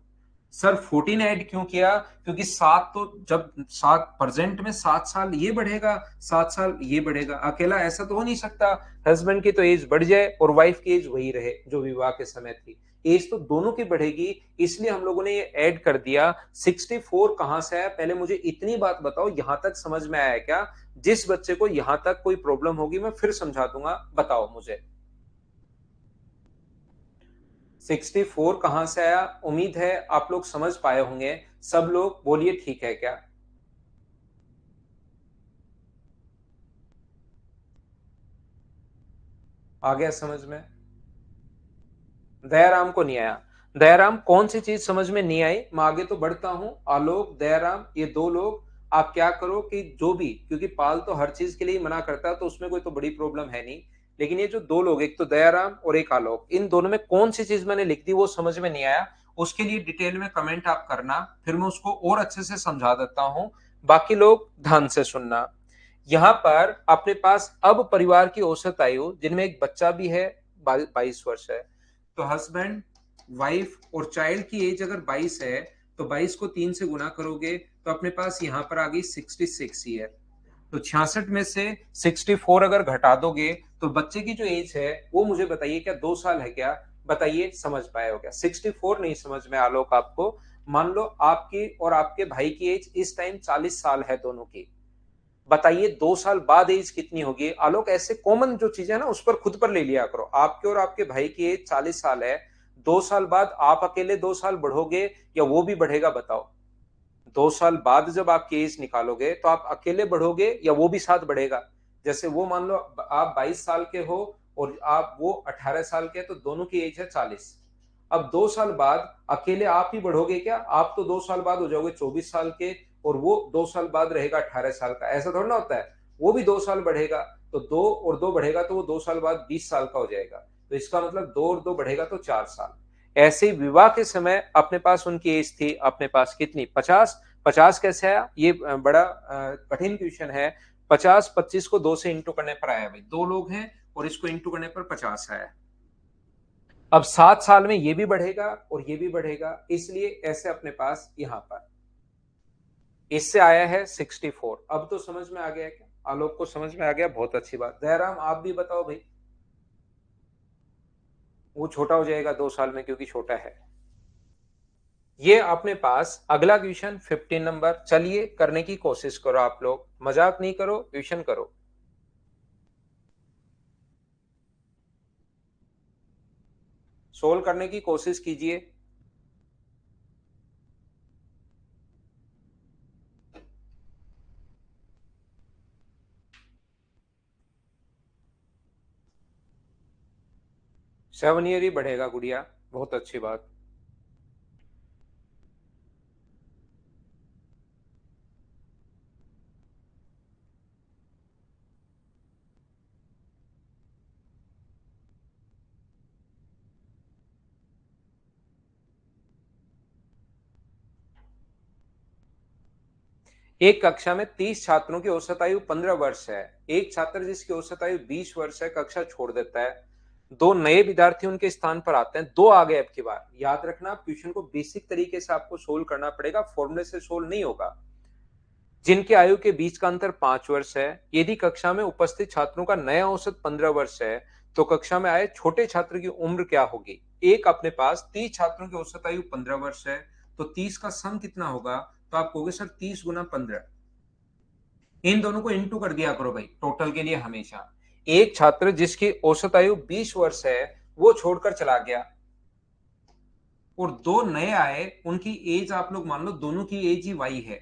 सर 14 ऐड क्यों किया, क्योंकि 7 तो जब 7 प्रेजेंट में 7 साल ये बढ़ेगा, 7 साल ये बढ़ेगा, अकेला ऐसा तो हो नहीं सकता। हस्बैंड की तो एज बढ़ जाए और वाइफ की एज वही रहे जो विवाह के समय थी। एज तो दोनों की बढ़ेगी, इसलिए हम लोगों ने ये ऐड कर दिया। 64 कहां से आया, पहले मुझे इतनी बात बताओ, यहां तक समझ में आया क्या। जिस बच्चे को यहां तक कोई प्रॉब्लम होगी मैं फिर समझा दूंगा, बताओ मुझे। 64 कहां से आया, उम्मीद है आप लोग समझ पाए होंगे। सब लोग बोलिए ठीक है क्या। आ गया समझ में। दयाराम को नहीं आया। दयाराम कौन सी चीज समझ में नहीं आई, मैं आगे तो बढ़ता हूं। आलोक, दयाराम, ये दो लोग, आप क्या करो कि जो भी, क्योंकि पाल तो हर चीज के लिए मना करता है तो उसमें कोई तो बड़ी प्रॉब्लम है नहीं। लेकिन ये जो दो लोग, एक तो दयाराम और एक आलोक, इन दोनों में कौन सी चीज मैंने लिख दी वो समझ में नहीं आया, उसके लिए डिटेल में कमेंट आप करना, फिर मैं उसको और अच्छे से समझा देता हूं। बाकी लोग ध्यान से सुनना। यहाँ पर अपने पास अब परिवार की औसत आयु जिनमें एक बच्चा भी है, 22 वर्ष है। तो हस्बैंड, वाइफ और चाइल्ड की एज अगर 22 है, तो 22 को 3 से गुना करोगे तो अपने पास यहां पर आ गई 66 ईयर। तो 66 में से 64 अगर घटा दोगे तो बच्चे की जो एज है वो मुझे बताइए, क्या 2 साल है क्या। बताइए समझ पाए हो क्या। 64 नहीं समझ में आलोक आपको। मान लो आपकी और आपके भाई की एज इस टाइम 40 साल है दोनों की। बताइए 2 साल बाद एज कितनी होगी आलोक। ऐसे कॉमन जो चीजें है ना उस पर खुद पर ले लिया करो। आपके और आपके भाई की एज 40 साल है, 2 साल बाद आप अकेले 2 साल बढ़ोगे या वो भी बढ़ेगा, बताओ। 2 साल बाद जब आप केस निकालोगे तो आप अकेले बढ़ोगे या वो भी साथ बढ़ेगा। जैसे वो मान लो आप 22 साल के हो और आप वो 18 साल के, तो दोनों की एज है 40। अब 2 साल बाद अकेले आप ही बढ़ोगे क्या, आप तो 2 साल बाद हो जाओगे 24 साल के, और वो 2 साल बाद रहेगा 18 साल का, ऐसा थोड़ा ना होता है। वो भी 2 साल बढ़ेगा, तो 2 और 2 बढ़ेगा तो वो 2 साल बाद 20 साल का हो जाएगा। तो इसका मतलब 2 और 2 बढ़ेगा तो 4 साल। ऐसे ही विवाह के समय अपने पास उनकी एज थी अपने पास कितनी, 50। 50 कैसे आया, ये बड़ा कठिन क्वेश्चन है। 50 25 को 2 से इंटू करने पर आया भाई, दो लोग हैं और इसको इंटू करने पर 50 आया। अब 7 साल में ये भी बढ़ेगा और ये भी बढ़ेगा, इसलिए ऐसे अपने पास यहां पर इससे आया है 64। अब तो समझ में आ गया क्या, आलोक को समझ में आ गया, बहुत अच्छी बात। दयाराम आप भी बताओ भाई। वो छोटा हो जाएगा 2 साल में क्योंकि छोटा है। ये अपने पास अगला क्वेश्चन 15 नंबर, चलिए करने की कोशिश करो आप लोग, मजाक नहीं करो, क्वेश्चन करो। सोल्व करने की कोशिश कीजिए। सेवन ईयर ही बढ़ेगा गुड़िया, बहुत अच्छी बात। एक कक्षा में 30 छात्रों की औसत आयु 15 वर्ष है। एक छात्र जिसकी औसत आयु 20 वर्ष है कक्षा छोड़ देता है। दो नए विद्यार्थी उनके स्थान पर आते हैं, दो आ गए। अब की बार याद रखना, क्वेश्चन को बेसिक तरीके से आपको सोल्व करना पड़ेगा, फॉर्मूले से सोल्व नहीं होगा। जिनके आयु के बीच का अंतर 5 वर्ष है। यदि कक्षा में उपस्थित छात्रों का नया औसत 15 वर्ष है तो कक्षा में आए छोटे छात्र की उम्र क्या होगी? एक अपने पास 30 छात्रों की औसत आयु 15 वर्ष है, तो 30 का सम कितना होगा? तो आप कहोगे सर 30 गुना 15। इन दोनों को इंटू कर दिया करो भाई टोटल के लिए हमेशा। एक छात्र जिसकी औसत आयु 20 वर्ष है वो छोड़कर चला गया, और दो नए आए, उनकी एज आप लोग मान लो दोनों की एज ही वाई है।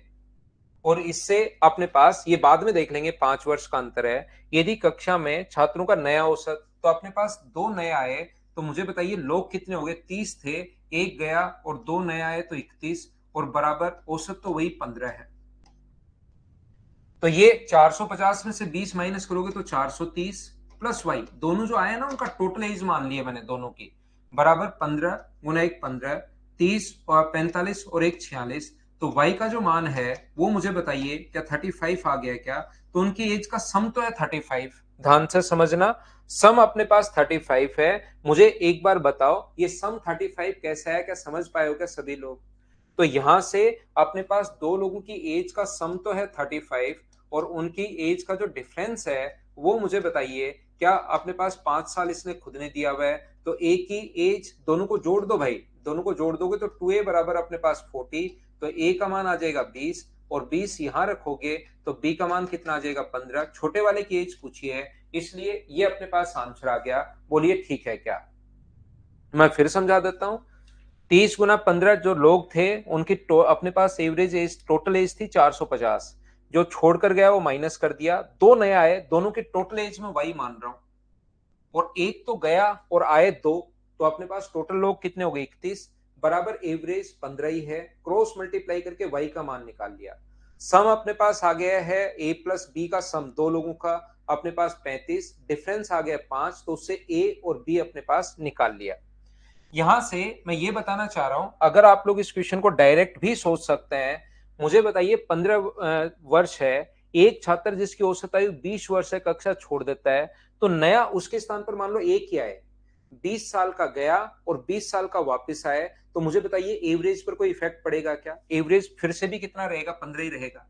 और इससे अपने पास ये बाद में देख लेंगे, 5 वर्ष का अंतर है। यदि कक्षा में छात्रों का नया औसत, तो अपने पास दो नए आए, तो मुझे बताइए लोग कितने हो गए? 30 थे, एक गया और दो नए आए तो 31, और बराबर औसत तो वही 15 है। तो ये 450 में से 20 माइनस करोगे तो 430 प्लस वाई, दोनों जो आए ना उनका टोटल एज मान लिया मैंने दोनों की, बराबर 15 गुना एक 15, 30 और 45 और एक 46। तो वाई का जो मान है वो मुझे बताइए, क्या 35 आ गया क्या? तो उनकी एज का सम तो है 35। ध्यान से समझना, सम अपने पास 35 है। मुझे एक बार बताओ ये सम 35 कैसा है? क्या समझ पाए हो क्या सभी लोग? तो यहां से अपने पास दो लोगों की एज का सम तो है 35, और उनकी एज का जो डिफरेंस है वो मुझे बताइए। क्या अपने पास 5 साल इसने खुद ने दिया हुआ है, तो एक ही एज, दोनों को जोड़ दो भाई, दोनों को जोड़ दोगे तो 2a बराबर अपने पास 40, तो a का मान आ जाएगा 20, और 20 यहां रखोगे तो b का मान कितना आ जाएगा 15। छोटे वाले की एज पूछी है, इसलिए ये अपने पास आंसर आ गया। बोलिए ठीक है क्या? मैं फिर समझा देता हूं। 30 गुना 15 जो लोग थे उनकी अपने पास एवरेज एज, टोटल एज थी 450। जो छोड़कर गया वो माइनस कर दिया, दो नए आए, दोनों की टोटल एज में वही मान रहा हूं, और एक तो गया और आए दो, तो अपने पास टोटल लोग कितने हो गए? 31, बराबर एवरेज 15 ही है। क्रॉस मल्टीप्लाई करके वाई का मान निकाल लिया। सम अपने पास आ गया है ए प्लस बी का सम, दो लोगों का अपने पास 35, डिफरेंस आ गया 5, तो उससे ए और बी अपने पास निकाल लिया। यहां से मैं ये बताना चाह रहा हूं, अगर आप लोग इस क्वेश्चन को डायरेक्ट भी सोच सकते हैं। मुझे बताइए 15 वर्ष है, एक छात्र जिसकी औसत आयु 20 वर्ष है कक्षा छोड़ देता है, तो नया उसके स्थान पर मान लो एक ही आए, 20 साल का गया और 20 साल का वापस आए, तो मुझे बताइए एवरेज पर कोई इफेक्ट पड़ेगा क्या? एवरेज फिर से भी कितना रहेगा? 15 ही रहेगा।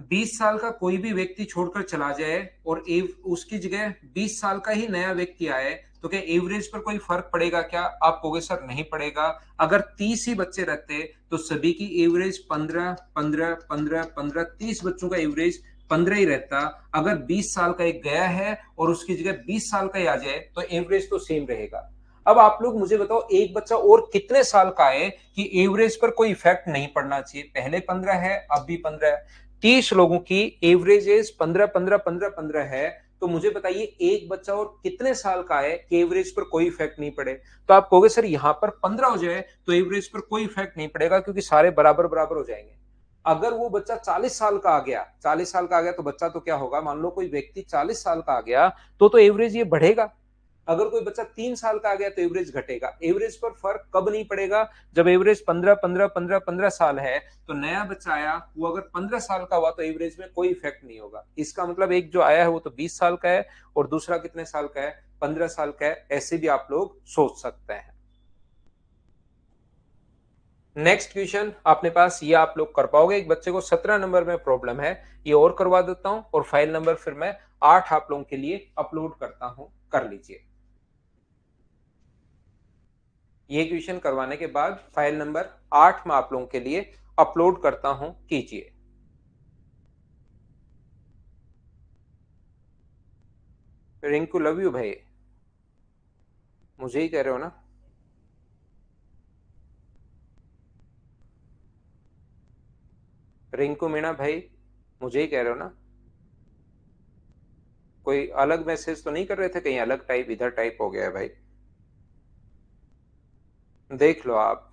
20 साल का कोई भी व्यक्ति छोड़कर चला जाए और उसकी जगह 20 साल का ही नया व्यक्ति आए, तो क्या एवरेज पर कोई फर्क पड़ेगा क्या? आप कहोगे सर नहीं पड़ेगा। अगर 30 ही बच्चे रहते तो सभी की एवरेज 15 15 15 15, 30 बच्चों का एवरेज 15 ही रहता। अगर 20 साल का एक गया है और उसकी जगह 20 साल का ही आ जाए तो एवरेज तो सेम रहेगा। अब आप लोग मुझे बताओ, एक बच्चा और कितने साल का है कि एवरेज पर कोई इफेक्ट नहीं पड़ना चाहिए? पहले 15 है, अब भी 15 है। 30 लोगों की एवरेज एज 15 15 15 15 है, तो मुझे बताइए एक बच्चा और कितने साल का है कि एवरेज पर कोई इफेक्ट नहीं पड़े? तो आप कहोगे सर यहां पर 15 हो जाए तो एवरेज पर कोई इफेक्ट नहीं पड़ेगा, क्योंकि सारे बराबर बराबर हो जाएंगे। अगर वो बच्चा 40 साल का आ गया, 40 साल का आ गया तो बच्चा तो क्या होगा? मान लो कोई व्यक्ति 40 साल का आ गया, तो एवरेज ये बढ़ेगा। अगर कोई बच्चा 3 साल का आ गया तो एवरेज घटेगा। एवरेज पर फर्क कब नहीं पड़ेगा? जब एवरेज 15 15 15 15 साल है, तो नया बच्चा आया वो अगर 15 साल का हुआ तो एवरेज में कोई इफेक्ट नहीं होगा। इसका मतलब एक जो आया है वो तो 20 साल का है, और दूसरा कितने साल का है? 15 साल का है। ऐसे भी आप लोग सोच सकते हैं। नेक्स्ट क्वेश्चन अपने पास, ये आप लोग कर पाओगे। एक बच्चे को 17 नंबर में प्रॉब्लम है, ये और करवा देता हूं, और फाइल नंबर फिर मैं 8 आप लोगों के लिए अपलोड करता हूं, कर लीजिए। ये क्वेश्चन करवाने के बाद फाइल नंबर 8 में आप लोगों के लिए अपलोड करता हूं, कीजिए। रिंकू लव यू भाई, मुझे ही कह रहे हो ना? रिंकू मीणा भाई, मुझे ही कह रहे हो ना? कोई अलग मैसेज तो नहीं कर रहे थे? कहीं अलग टाइप इधर टाइप हो गया है भाई, देख लो आप।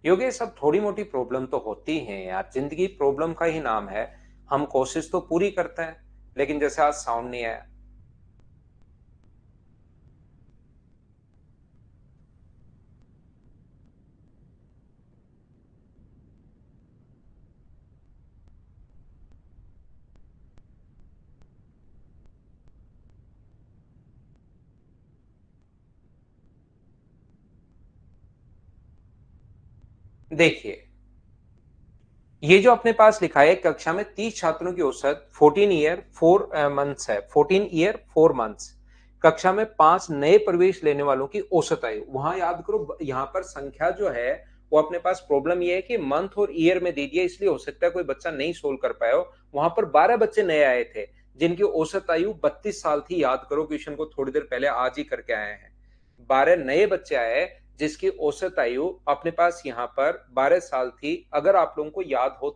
योगेश सब थोड़ी मोटी प्रॉब्लम तो होती है यार, जिंदगी प्रॉब्लम का ही नाम है। हम कोशिश तो पूरी करते हैं, लेकिन जैसे आज साउंड नहीं आया। देखिए, ये जो अपने पास लिखा है कक्षा में 30 छात्रों की औसत 14 ईयर 4 मंथ्स है, 14 ईयर 4 मंथ्स। कक्षा में 5 नए प्रवेश लेने वालों की औसत आयु, वहां याद करो यहाँ पर संख्या जो है वो अपने पास प्रॉब्लम ये है कि मंथ और ईयर में दे दिया, इसलिए हो सकता है कोई बच्चा नहीं सोल्व कर पाया हो। वहां पर 12 बच्चे नए आए थे जिनकी औसत आयु 32 साल थी। याद करो, क्वेश्चन को थोड़ी देर पहले आज ही करके आए हैं। 12 नए बच्चे आए जिसकी औसत आयु अपने पास यहाँ पर 12 साल थी, अगर आप लोगों को याद हो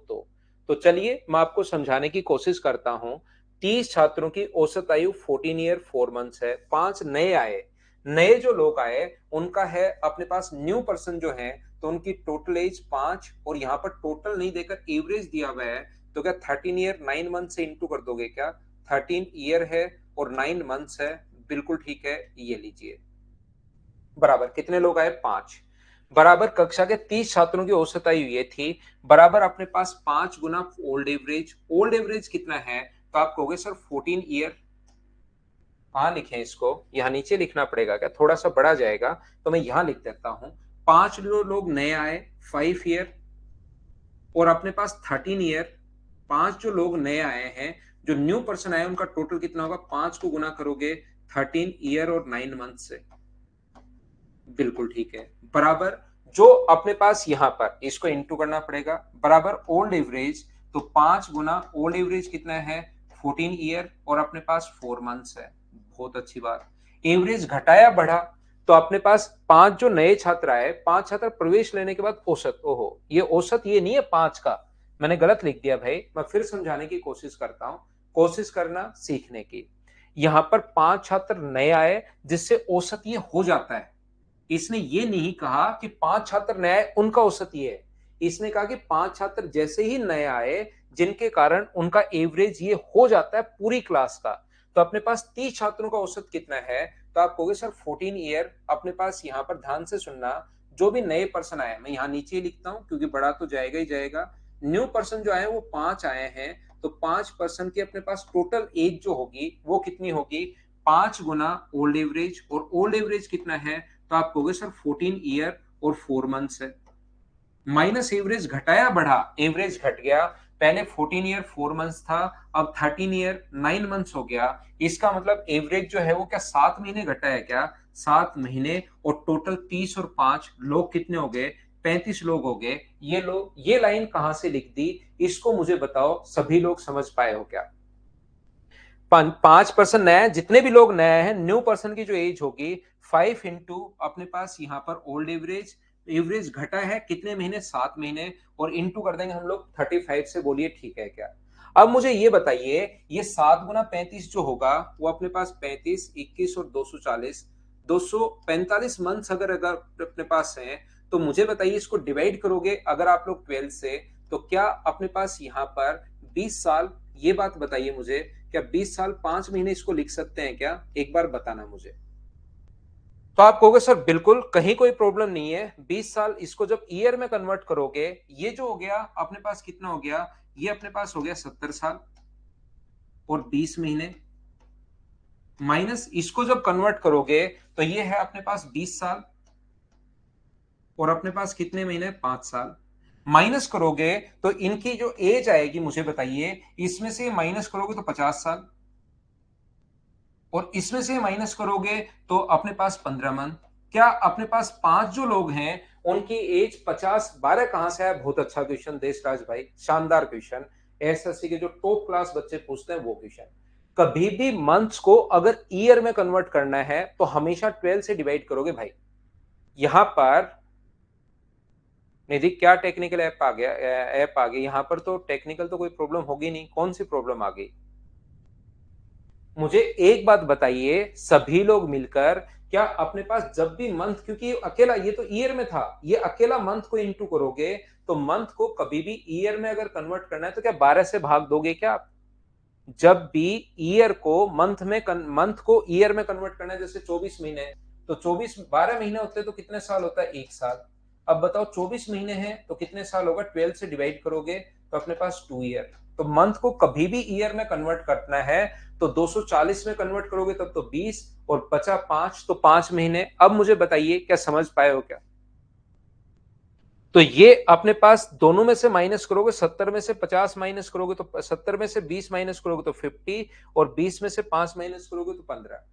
तो चलिए मैं आपको समझाने की कोशिश करता हूं। 30 छात्रों की औसत आयु 14 ईयर 4 मंथ्स है। 5 नए आए, नए जो लोग आए उनका है अपने पास न्यू पर्सन जो है, तो उनकी टोटल एज 5, और यहाँ पर टोटल नहीं देकर एवरेज दिया हुआ है। तो क्या 13 ईयर 9 मंथ से इंटू कर दोगे क्या? 13 ईयर है और 9 मंथ्स है, बिल्कुल ठीक है, ये लीजिए। बराबर कितने लोग आए? 5। बराबर कक्षा के 30 छात्रों की औसत आयु ये थी, बराबर अपने पास 5 गुना ओल्ड एवरेज। ओल्ड एवरेज कितना है? तो आप कहोगे सर 14 ईयर। कहां लिखें इसको? यहां नीचे लिखना पड़ेगा क्या? थोड़ा सा बड़ा जाएगा, तो मैं यहां लिख देता हूं। 5 लोग नए आए 5 ईयर, और अपने पास 13 ईयर। 5 जो लोग नए आए हैं, जो न्यू पर्सन आए, उनका टोटल कितना होगा? 5 को गुना करोगे 13 ईयर और 9 मंथ से, बिल्कुल ठीक है। बराबर जो अपने पास यहां पर इसको इंटू करना पड़ेगा, बराबर ओल्ड एवरेज। तो 5 गुना ओल्ड एवरेज कितना है? 14 ईयर, और अपने पास 4 मंथ्स है। बहुत अच्छी बात। एवरेज घटाया बढ़ा, तो अपने पास 5 जो नए छात्र आए, 5 छात्र प्रवेश लेने के बाद औसत, ओहो ये औसत ये नहीं है 5 का, मैंने गलत लिख दिया भाई। मैं फिर समझाने की कोशिश करता हूं, कोशिश करना सीखने की। यहां पर 5 छात्र नए आए जिससे औसत ये हो जाता है। इसने ये नहीं कहा कि 5 छात्र नए आए उनका औसत ये है। इसने कहा कि 5 छात्र जैसे ही नए आए जिनके कारण उनका एवरेज ये हो जाता है पूरी क्लास का। तो अपने पास 30 छात्रों का औसत कितना है? तो आप कहोगे सर 14 ईयर। अपने पास यहां पर ध्यान से सुनना, जो भी नए पर्सन आए, मैं यहां नीचे लिखता हूं क्योंकि बड़ा तो जाएगा ही जाएगा। न्यू पर्सन जो आए वो 5 आए हैं, तो 5 पर्सन की अपने पास टोटल एज जो होगी वो कितनी होगी? 5 गुना ओल्ड एवरेज, और ओल्ड एवरेज कितना है? तो आप कहोगे सर 14 ईयर और 4 मंथ्स है। माइनस एवरेज घटाया बढ़ा, एवरेज घट गया। पहले 14 ईयर 4 मंथ्स था, अब 13 ईयर 9 मंथ्स हो गया। इसका मतलब एवरेज जो है वो क्या 7 महीने घटा है क्या? 7 महीने, और टोटल 30 और 5 लोग कितने हो गए? 35 लोग हो गए। ये लोग, ये लाइन कहां से लिख दी? इसको मुझे बताओ, सभी लोग समझ पाए हो क्या? 5% नया है, जितने भी लोग नए हैं, न्यू पर्सन की जो एज होगी 5 इंटू अपने पास यहाँ पर ओल्ड एवरेज। एवरेज घटा है कितने महीने? 7 महीने, और इंटू कर देंगे हम लोग 35 से। बोलिए ठीक है क्या? अब मुझे ये बताइए, ये 7 गुना 35 जो होगा वो अपने पास 35, 21 और 240, 245 मंथ्स अगर अगर अपने पास है, तो मुझे बताइए इसको डिवाइड करोगे अगर आप लोग 12 से, तो क्या अपने पास यहाँ पर 20 साल, ये बात बताइए मुझे, क्या 20 साल 5 महीने इसको लिख सकते हैं क्या? एक बार बताना मुझे। तो आप कहोगे सर बिल्कुल, कहीं कोई प्रॉब्लम नहीं है। 20 साल इसको जब ईयर में कन्वर्ट करोगे, ये जो हो गया अपने पास कितना हो गया? ये अपने पास हो गया 70 साल और 20 महीने, माइनस इसको जब कन्वर्ट करोगे तो ये है अपने पास 20 साल और अपने पास कितने महीने? 5 साल। माइनस करोगे तो इनकी जो एज आएगी मुझे बताइए, इसमें से माइनस करोगे तो 50 साल, और इसमें से माइनस करोगे तो अपने पास 15 मंथ। क्या अपने पास 5 जो लोग हैं उनकी एज 50? 12 कहां से आया? बहुत अच्छा क्वेश्चन देशराज भाई, शानदार क्वेश्चन। एसएससी के जो टॉप क्लास बच्चे पूछते हैं वो क्वेश्चन। कभी भी मंथ्स को अगर ईयर में कन्वर्ट करना है तो हमेशा 12 से डिवाइड करोगे भाई। यहां पर निधि क्या टेक्निकल ऐप आ गया? ऐप आ गई यहां पर, तो टेक्निकल तो कोई प्रॉब्लम होगी नहीं। कौन सी प्रॉब्लम आ गई? मुझे एक बात बताइए, सभी लोग मिलकर, क्या अपने पास जब भी मंथ, क्योंकि अकेला ये तो ईयर में था, ये अकेला मंथ को इंटू करोगे, तो मंथ को कभी भी ईयर में अगर कन्वर्ट करना है तो क्या 12 से भाग दोगे क्या आप? जब भी ईयर को मंथ को ईयर में कन्वर्ट करना है, जैसे 24 महीने हैं, तो 24 12 महीने होते हैं तो कितने साल होता है? 1 साल। अब बताओ 24 महीने हैं तो कितने साल होगा? 12 से डिवाइड करोगे तो अपने पास 2 ईयर। तो मंथ को कभी भी ईयर में कन्वर्ट करना है तो 240 में कन्वर्ट करोगे तब तो 20, और बचा 5 तो 5 महीने। अब मुझे बताइए क्या समझ पाए हो क्या? तो ये अपने पास दोनों में से माइनस करोगे, 70 में से 50 माइनस करोगे तो 70 में से 20 माइनस करोगे तो 50, और 20 में से 5 माइनस करोगे तो 15।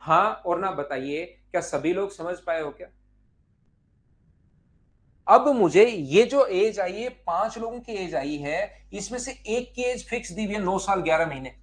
हाँ और ना बताइए, क्या सभी लोग समझ पाए हो क्या? अब मुझे ये जो एज आई है, 5 लोगों की एज आई है, इसमें से एक की एज फिक्स दी हुई है 9 साल 11 महीने।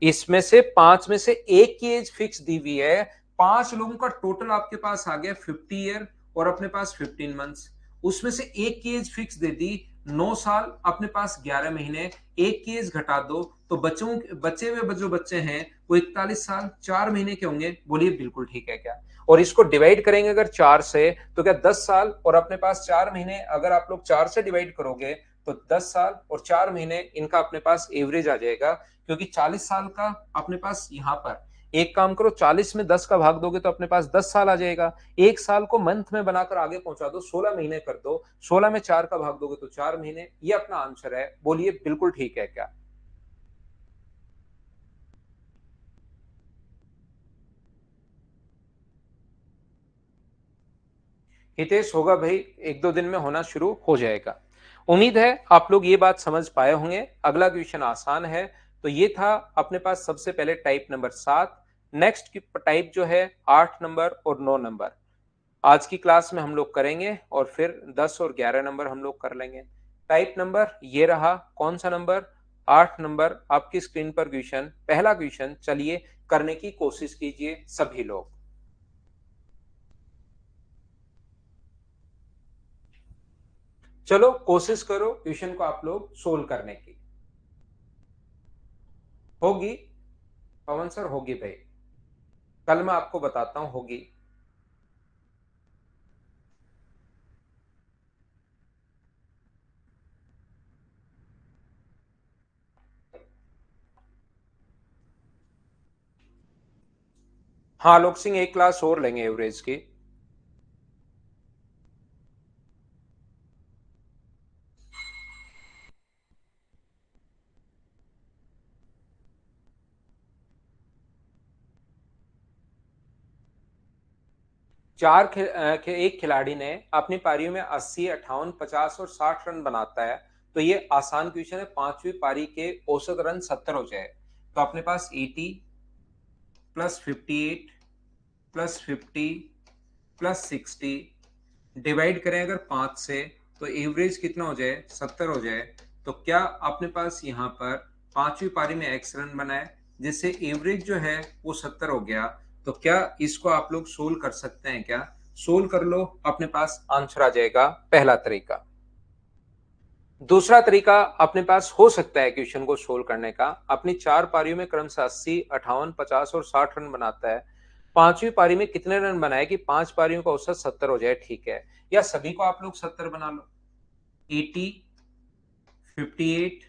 इसमें से 5 में से एक की एज फिक्स दी हुई है। 5 लोगों का टोटल आपके पास आ गया 50 ईयर, और अपने पास 15 मंथ्स। उसमें से एक की एज फिक्स दे दी 9 साल, अपने पास 11 महीने। एक की एज घटा दो तो बचे हुए जो बच्चे हैं वो 41 साल 4 महीने के होंगे। बोलिए बिल्कुल ठीक है क्या? और इसको डिवाइड करेंगे अगर 4 से, तो क्या 10 साल और अपने पास 4 महीने, अगर आप लोग 4 से डिवाइड करोगे तो 10 साल और 4 महीने इनका अपने पास एवरेज आ जाएगा। क्योंकि 40 साल का अपने पास यहां पर, एक काम करो, 40 में 10 का भाग दोगे तो अपने पास 10 साल आ जाएगा। एक साल को मंथ में बनाकर आगे पहुंचा दो, 16 महीने कर दो, 16 में 4 का भाग दोगे तो 4 महीने। ये अपना आंसर है। बोलिए बिल्कुल ठीक है क्या? हितेश होगा भाई, एक दो दिन में होना शुरू हो जाएगा। उम्मीद है आप लोग ये बात समझ पाए होंगे। अगला क्वेश्चन आसान है। तो ये था अपने पास सबसे पहले टाइप नंबर 7। नेक्स्ट की टाइप जो है 8 नंबर और 9 नंबर आज की क्लास में हम लोग करेंगे, और फिर 10 और 11 नंबर हम लोग कर लेंगे। टाइप नंबर ये रहा, कौन सा नंबर? 8 नंबर। आपकी स्क्रीन पर क्वेश्चन, पहला क्वेश्चन, चलिए करने की कोशिश कीजिए सभी लोग। चलो कोशिश करो क्वेश्चन को आप लोग सोल्व करने की। होगी पवन सर, होगी भाई। कल मैं आपको बताता हूं, होगी। हाँ लोग सिंह, एक क्लास और लेंगे एवरेज की। एक खिलाड़ी ने अपनी पारियों में 80, 58, 50 और 60 रन बनाता है। तो ये आसान क्वेश्चन है। पांचवी पारी के औसत रन 70 हो जाए तो अपने पास 80 प्लस 58 प्लस 50 प्लस 60 डिवाइड करें अगर 5 से, तो एवरेज कितना हो जाए? 70 हो जाए। तो क्या अपने पास यहाँ पर पांचवी पारी में एक्स रन बनाए, जिससे एवरेज जो है वो 70 हो गया। तो क्या इसको आप लोग सोल्व कर सकते हैं क्या? सोल्व कर लो, अपने पास आंसर आ जाएगा। पहला तरीका। दूसरा तरीका अपने पास हो सकता है क्वेश्चन को सोल्व करने का। अपनी 4 पारियों में क्रमशः 80, 58, 50 और 60 रन बनाता है। पांचवी पारी में कितने रन बनाए कि 5 पारियों का औसत 70 हो जाए? ठीक है, या सभी को आप लोग 70 बना लो। 80, 58,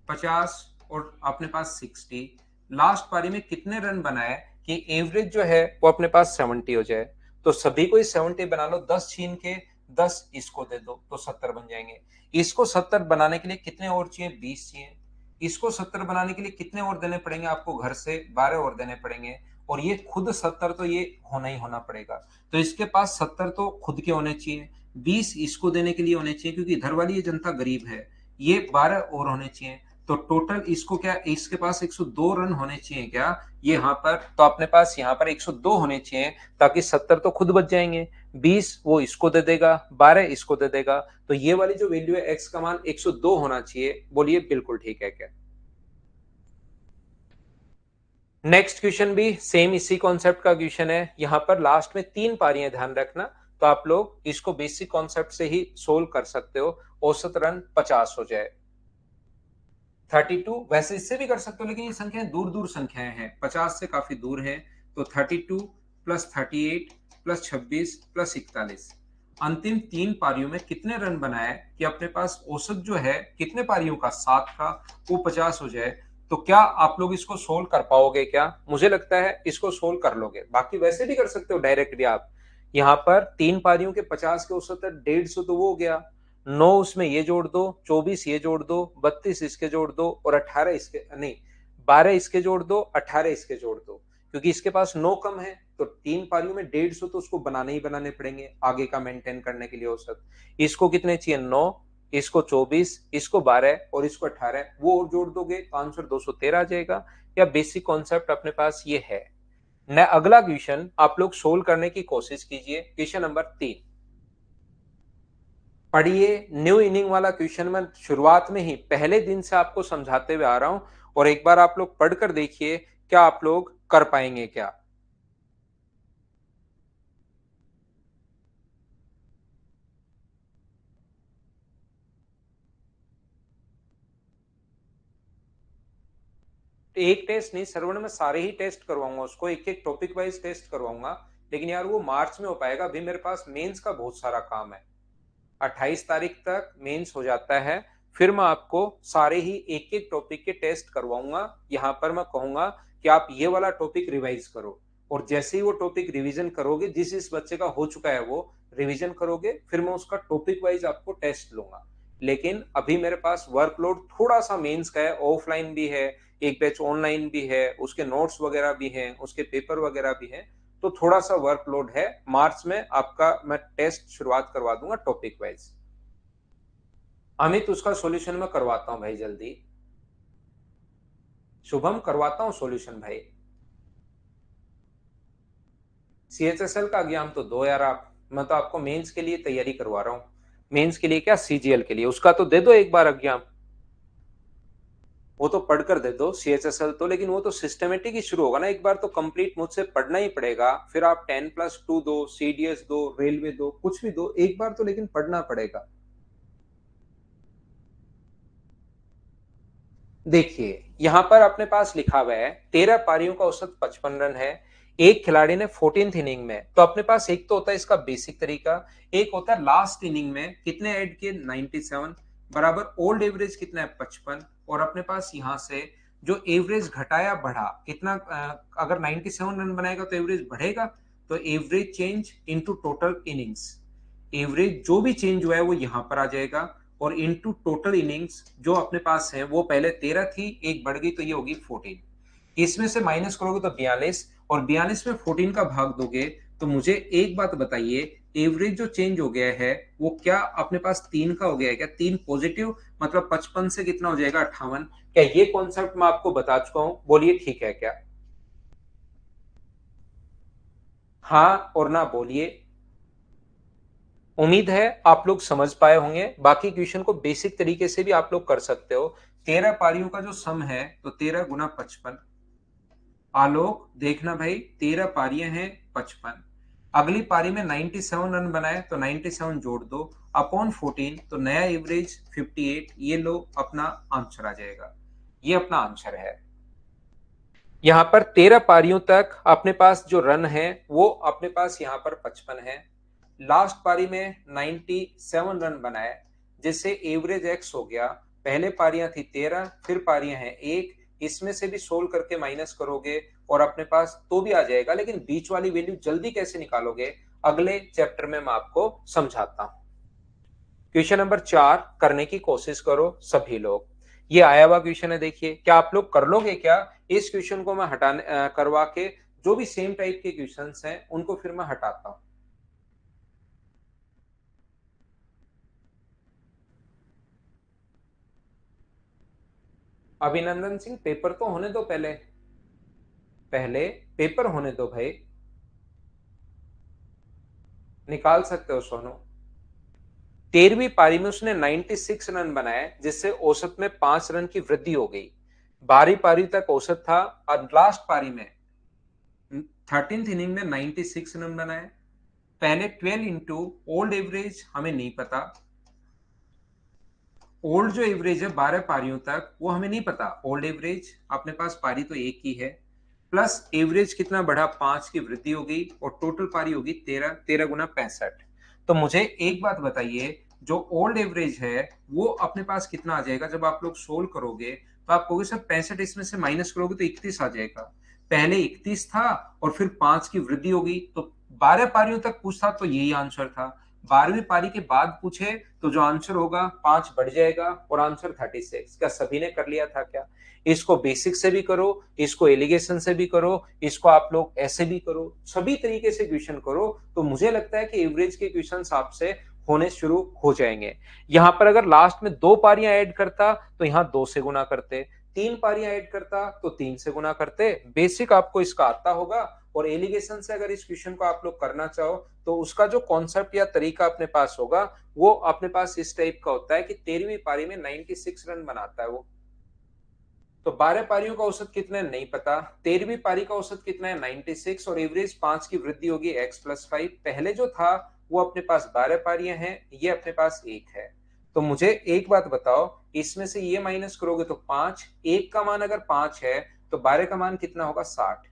50 और अपने पास 60। लास्ट पारी में कितने रन बनाए कि एवरेज जो है वो अपने पास 70 हो जाए? तो सभी को ही 70 बना लो। 10 छीन के 10 इसको दे दो तो 70 बन जाएंगे। इसको 70 बनाने के लिए कितने और चाहिए? 20 चाहिए। इसको 70 बनाने के लिए कितने और देने पड़ेंगे आपको? घर से 12 और देने पड़ेंगे। और ये खुद 70 तो ये होना ही होना पड़ेगा। तो इसके पास 70 तो खुद के होने चाहिए, 20 इसको देने के लिए होने चाहिए क्योंकि इधर वाली ये जनता गरीब है। ये 12 और होने चाहिए। तो टोटल इसको क्या, इसके पास 102 रन होने चाहिए क्या ये यहाँ पर? तो अपने पास यहाँ पर 102 होने चाहिए, ताकि 70 तो खुद बच जाएंगे, 20 वो इसको दे देगा, 12 इसको दे देगा। तो ये वाली जो वैल्यू है एक्स का मान 102 होना चाहिए। बोलिए बिल्कुल ठीक है क्या? नेक्स्ट क्वेश्चन भी सेम इसी कॉन्सेप्ट का क्वेश्चन है। यहां पर लास्ट में 3 पारियां, ध्यान रखना। तो आप लोग इसको बेसिक कॉन्सेप्ट से ही सोल्व कर सकते हो। औसत रन 50 हो जाए। 32, वैसे इससे भी कर सकते हो लेकिन ये संख्याएं दूर दूर संख्याएं हैं, 50 से काफी दूर है। तो 32 प्लस 38 प्लस 26 प्लस 41, अंतिम 3 पारियों में कितने रन बनाए कि अपने पास औसत जो है कितने पारियों का, 7 का, वो 50 हो जाए। तो क्या आप लोग इसको सोल्व कर पाओगे क्या? मुझे लगता है इसको सोल्व कर लोगे। बाकी वैसे भी कर सकते हो डायरेक्ट भी आप। यहाँ पर 3 पारियों के 50 के औसत 150 तो वो हो गया। 9 उसमें ये जोड़ दो, 24 ये जोड़ दो, 32 इसके जोड़ दो, और 18 इसके नहीं, 12 इसके जोड़ दो, 18 इसके जोड़ दो। क्योंकि इसके पास 9 कम है तो 3 पारियों में 150 तो उसको बनाने ही बनाने पड़ेंगे आगे का मेंटेन करने के लिए औसत। इसको कितने चाहिए? 9, इसको 24, इसको 12 और इसको 18, वो और जोड़ दोगे तो आंसर 213 आ जाएगा। या बेसिक कॉन्सेप्ट अपने पास ये है। न अगला क्वेश्चन आप लोग सोल्व करने की कोशिश कीजिए। क्वेश्चन नंबर 3 पढ़िए। न्यू इनिंग वाला क्वेश्चन मैं शुरुआत में ही पहले दिन से आपको समझाते हुए आ रहा हूं, और एक बार आप लोग पढ़कर देखिए क्या आप लोग कर पाएंगे क्या। एक टेस्ट नहीं श्रवण, मैं सारे ही टेस्ट करवाऊंगा उसको, एक एक टॉपिक वाइज टेस्ट करवाऊंगा। लेकिन यार वो मार्च में हो पाएगा, अभी मेरे पास मेंस का बहुत सारा काम है। 28 तारीख तक मेंस हो जाता है, फिर मैं आपको सारे ही एक एक टॉपिक के टेस्ट करवाऊंगा। यहां पर मैं कहूंगा कि आप ये वाला टॉपिक रिवाइज करो, और जैसे ही वो टॉपिक रिवीजन करोगे, जिस बच्चे का हो चुका है वो रिवीजन करोगे, फिर मैं उसका टॉपिक वाइज आपको टेस्ट लूंगा। लेकिन अभी मेरे पास वर्कलोड थोड़ा सा मेंस का है, ऑफलाइन भी है, एक बैच ऑनलाइन भी है, उसके नोट्स वगैरह भी हैं, उसके पेपर वगैरह भी हैं, तो थोड़ा सा वर्कलोड है। मार्च में आपका मैं टेस्ट शुरुआत करवा दूंगा टॉपिक वाइज। अमित उसका सॉल्यूशन मैं करवाता हूं भाई जल्दी। शुभम करवाता हूं सॉल्यूशन भाई। सीएचएसएल का एग्जाम तो दो यार आप, मैं तो आपको मेंस के लिए तैयारी करवा रहा हूँ। मेंस के लिए क्या, सीजीएल के लिए, उसका तो दे दो एक बार एग्जाम। वो तो पढ़कर दे दो सीएचएसएल तो, लेकिन वो तो सिस्टमेटिक ही शुरू होगा ना, एक बार तो कंप्लीट मुझसे पढ़ना ही पड़ेगा। फिर आप 10+2 दो, सीडीएस दो, रेलवे दो, कुछ भी दो, एक बार तो लेकिन पढ़ना पड़ेगा। देखिए यहां पर अपने पास लिखा हुआ है 13 पारियों का औसत 55 रन है। एक खिलाड़ी ने 14th इनिंग में, तो अपने पास एक तो होता है इसका बेसिक तरीका, एक होता है लास्ट इनिंग में कितने ऐड किए 97 बराबर ओल्ड एवरेज कितना है 55, और अपने पास यहां से जो एवरेज घटाया बढ़ा कितना, अगर 97 रन बनाएगा तो एवरेज बढ़ेगा, तो average change into total innings, average जो भी चेंज हुआ है वो यहां पर आ जाएगा, और इनटू टोटल इनिंग्स जो अपने पास है वो पहले 13 थी, एक बढ़ गई तो ये होगी 14। इसमें से माइनस करोगे तो 42, और 42 में 14 का भाग दोगे तो मुझे एक बात बताइए, एवरेज जो चेंज हो गया है वो क्या अपने पास 3 का हो गया है क्या? 3 पॉजिटिव, मतलब 55 से कितना हो जाएगा 58। क्या ये कॉन्सेप्ट मैं आपको बता चुका हूं? बोलिए ठीक है क्या? हाँ और ना बोलिए। उम्मीद है आप लोग समझ पाए होंगे। बाकी क्वेश्चन को बेसिक तरीके से भी आप लोग कर सकते हो। 13 पारियों का जो सम है तो 13 × 55। आलोक देखना भाई, 13 पारियां हैं 55, अगली पारी में 97 रन बनाए तो 97 जोड़ दो अपॉन 14, तो नया एवरेज 58। ये लो अपना आंसर आ जाएगा, ये अपना आंसर है। यहाँ पर 13 पारियों तक अपने पास जो रन है वो अपने पास यहाँ पर 55 है। लास्ट पारी में 97 रन बनाए, जिससे एवरेज एक्स हो गया। पहले पारियां थी 13, फिर पारियां हैं एक, इसमें से भी सोल्व करके माइनस करोगे और अपने पास तो भी आ जाएगा, लेकिन बीच वाली वैल्यू जल्दी कैसे निकालोगे अगले चैप्टर में मैं आपको समझाता हूं। क्वेश्चन नंबर 4 करने की कोशिश करो सभी लोग। ये आया हुआ क्वेश्चन है, देखिए क्या आप लोग कर लोगे क्या? इस क्वेश्चन को मैं हटाने करवा के जो भी सेम टाइप के क्वेश्चंस हैं उनको फिर मैं हटाता हूं। अभिनंदन सिंह पेपर तो होने दो पहले, पहले पेपर होने दो भाई। निकाल सकते हो सोनू। 13वीं पारी में उसने 96 रन बनाए, जिससे औसत में 5 रन की वृद्धि हो गई। 12वीं पारी तक औसत था, और लास्ट पारी में 13th इनिंग में 96 रन बनाए। पहले 12 इंटू ओल्ड एवरेज हमें नहीं पता, ओल्ड जो एवरेज है 12 पारियों तक वो हमें नहीं पता, ओल्ड एवरेज अपने पास पारी तो एक ही है, प्लस एवरेज कितना बढ़ा 5 की वृद्धि हो गई, और टोटल पारी होगी 13, 13 × 65। तो मुझे एक बात बताइए, जो ओल्ड एवरेज है वो अपने पास कितना आ जाएगा? जब आप लोग सोल्व करोगे तो आप कहोगे सर 65, इसमें से माइनस करोगे तो 31 आ जाएगा। पहले 31 था और फिर 5 की वृद्धि हो गई, तो 12 पारियों तक पूछता तो यही आंसर था। 12वीं पारी के बाद पूछे तो जो आंसर होगा 5 बढ़ जाएगा और आंसर 36। क्या सभी ने कर लिया था क्या? इसको बेसिक से भी करो, इसको एलिगेशन से भी करो, इसको आप लोग ऐसे भी करो, सभी तरीके से क्वेश्चन करो, तो मुझे लगता है कि एवरेज के क्वेश्चन आपसे होने शुरू हो जाएंगे। यहां पर अगर लास्ट में 2 पारियां ऐड करता तो यहां 2 से गुना करते, 3 पारियां ऐड करता तो 3 से गुना करते। बेसिक आपको इसका आता होगा, और एलिगेशन से अगर इस क्वेश्चन को आप लोग करना चाहो तो उसका जो कॉन्सेप्ट या तरीका अपने पास होगा वो अपने पास इस टाइप का होता है कि 13वीं पारी में 96 रन बनाता है वो। तो 12 पारियों का औसत कितना है नहीं पता, 13वीं पारी का औसत कितना है 96, और एवरेज 5 की वृद्धि होगी x+5। पहले जो था वो अपने पास 12 पारियां हैं, ये अपने पास एक है। तो मुझे एक बात बताओ, इसमें से ये माइनस करोगे तो 5, एक का मान अगर 5 है तो 12 का मान कितना होगा 60।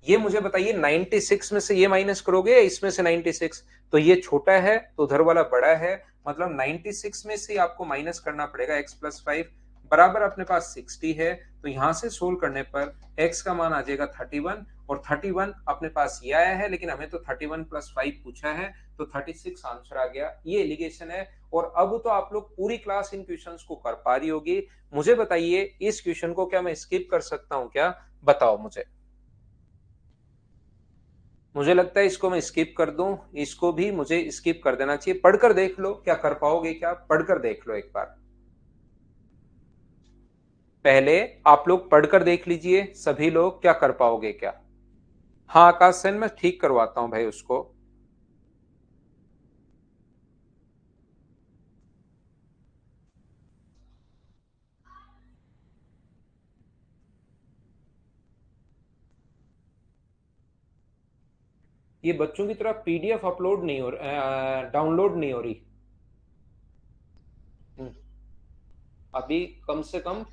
ये मुझे बताइए 96 में से ये माइनस करोगे इसमें से 96, तो ये छोटा है तो उधर वाला बड़ा है, मतलब 96 में से आपको माइनस करना पड़ेगा x+5, बराबर अपने पास 60 है। तो यहां से सोल्व करने पर x का मान आ जाएगा 31, और 31 अपने पास ये आया है, लेकिन हमें तो 31+5 पूछा है, तो 36 आंसर आ गया। ये एलिगेशन है। और अब तो आप लोग पूरी क्लास इन क्वेश्चंस को कर पा रही होगी। मुझे बताइए इस क्वेश्चन को क्या मैं स्किप कर सकता हूं क्या? बताओ मुझे। मुझे लगता है इसको मैं स्किप कर दूं, इसको भी मुझे स्किप कर देना चाहिए। पढ़कर देख लो, क्या कर पाओगे क्या? पढ़कर देख लो एक बार। पहले आप लोग पढ़कर देख लीजिए, सभी लोग क्या कर पाओगे क्या? हाँ आकाश सेन, मैं ठीक करवाता हूं भाई उसको। ये बच्चों की तरफ पीडीएफ अपलोड नहीं हो डाउनलोड नहीं हो रही। हम्म, अभी कम से कम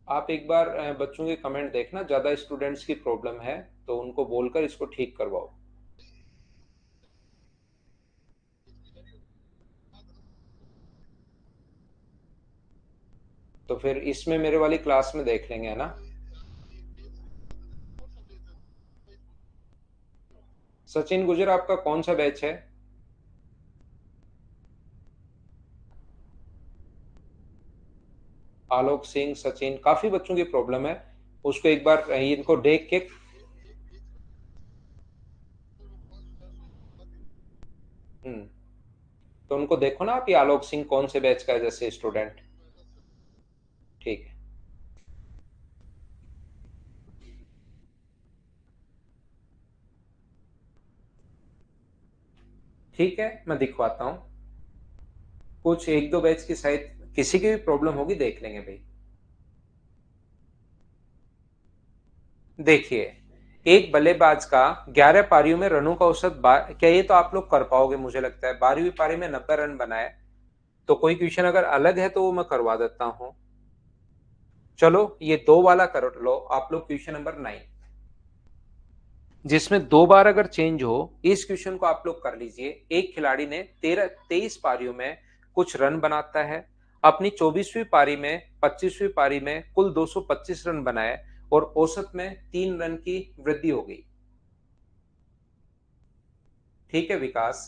आप एक बार बच्चों के कमेंट देखना, ज्यादा स्टूडेंट्स की प्रॉब्लम है तो उनको बोलकर इसको ठीक करवाओ। तो फिर इसमें मेरे वाली क्लास में देख लेंगे, है ना? सचिन गुजर आपका कौन सा बैच है? आलोक सिंह, सचिन, काफी बच्चों की प्रॉब्लम है। उसको एक बार इनको देख के। हम्म। तो उनको देखो ना आप, ये आलोक सिंह कौन से बैच का है जैसे स्टूडेंट। ठीक है। ठीक है, मैं दिखवाता हूँ। कुछ एक दो बैच की शायद किसी की भी प्रॉब्लम होगी, देख लेंगे भाई। देखिए, एक बल्लेबाज का 11 पारियों में रनों का औसत क्या ये तो आप लोग कर पाओगे मुझे लगता है। 12वीं पारी में 90 रन बनाए, तो कोई क्वेश्चन अगर अलग है तो वो मैं करवा देता हूँ। चलो ये दो वाला कर लो आप लोग, क्वेश्चन नंबर 9, जिसमें 2 बार अगर चेंज हो, इस क्वेश्चन को आप लोग कर लीजिए। एक खिलाड़ी ने 23 पारियों में कुछ रन बनाता है, अपनी 24वीं पारी में 25वीं पारी में कुल 225 रन बनाए, और औसत में 3 रन की वृद्धि हो गई। ठीक है विकास?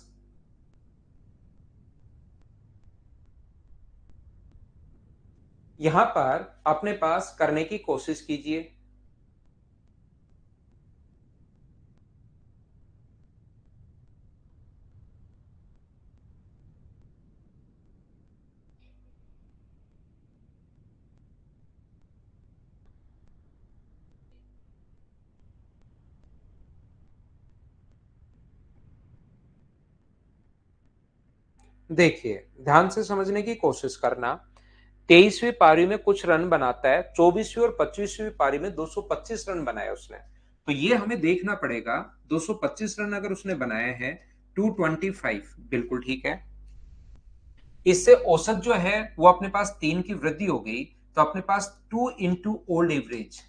यहां पर अपने पास करने की कोशिश कीजिए। देखिए, ध्यान से समझने की कोशिश करना। 23वीं पारी में कुछ रन बनाता है, 24वीं और 25वीं पारी में 225 रन बनाए उसने। तो ये हमें देखना पड़ेगा, 225 रन अगर उसने बनाए हैं, 225 बिल्कुल ठीक है। इससे औसत जो है वो अपने पास 3 की वृद्धि हो गई, तो अपने पास 2 इंटू ओल्ड एवरेज,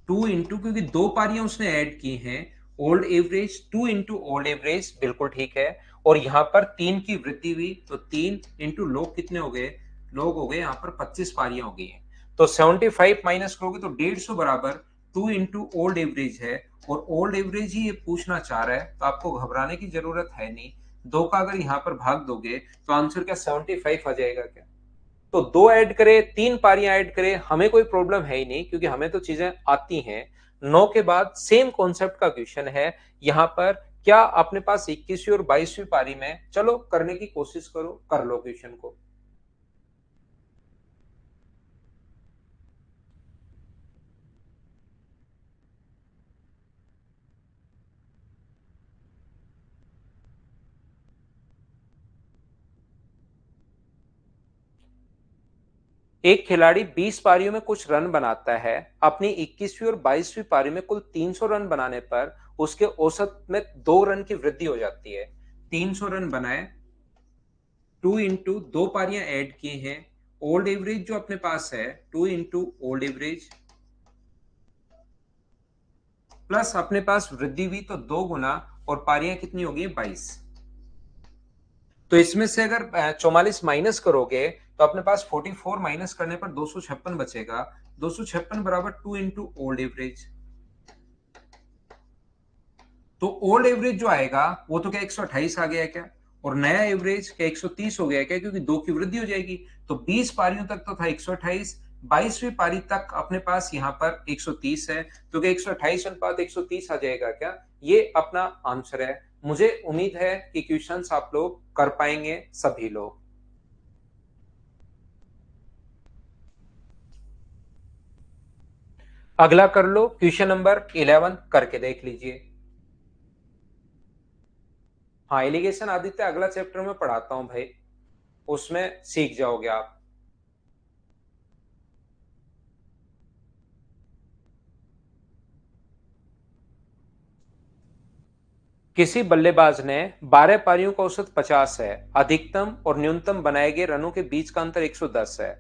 2 इंटू, क्योंकि 2 पारियां उसने ऐड की हैं, old average, 2 into old average बिल्कुल ठीक है। और यहां पर 3 की वृद्धि हुई, तो 3 इंटू लोग कितने हो गए? लोग हो गए यहाँ पर 25 पारियां हो गई हैं। तो 75 माइनस करोगे तो 150 बराबर टू इंटू ओल्ड एवरेज है और ओल्ड एवरेज ही ये पूछना चाह रहा है, तो आपको घबराने की जरूरत है नहीं। दो का अगर यहाँ पर भाग दोगे तो आंसर क्या 75 आ जाएगा क्या? तो दो ऐड करें, तीन पारियां ऐड करें, हमें कोई प्रॉब्लम है ही नहीं, क्योंकि हमें तो चीजें आती हैं। 9 के बाद सेम कॉन्सेप्ट का क्वेश्चन है यहाँ पर। क्या अपने पास 21वीं और 22वीं पारी में, चलो करने की कोशिश करो, कर लो क्वेश्चन को। एक खिलाड़ी 20 पारियों में कुछ रन बनाता है, अपनी 21वीं और 22वीं पारी में कुल 300 रन बनाने पर उसके औसत में 2 रन की वृद्धि हो जाती है। 300 रन बनाए, टू इंटू दो पारियां ऐड की हैं, ओल्ड एवरेज जो अपने पास है, two into old average plus अपने पास वृद्धि हुई तो 2 गुना, और पारियां कितनी होगी? 22। तो इसमें से अगर 44 माइनस करोगे तो अपने पास 44 माइनस करने पर 256 बचेगा। 256 बराबर टू इंटू ओल्ड एवरेज। तो ओल्ड एवरेज जो आएगा वो तो क्या 128 आ गया है क्या? और नया एवरेज क्या 130 हो गया है क्या? क्योंकि दो की वृद्धि हो जाएगी। तो 20 पारियों तक तो था 128, 22वीं पारी तक अपने पास यहाँ पर 130 है। तो क्या 128 अनुपात 130 आ जाएगा क्या? ये अपना आंसर है। मुझे उम्मीद है कि क्वेश्चंस आप लोग कर पाएंगे सभी लोग। अगला कर लो, क्वेश्चन नंबर 11 करके देख लीजिए। हाँ, एलिगेशन आदित्य अगला चैप्टर में पढ़ाता हूं भाई, उसमें सीख जाओगे आप। किसी बल्लेबाज ने 12 पारियों का औसत 50 है, अधिकतम और न्यूनतम बनाए गए रनों के बीच का अंतर 110 है।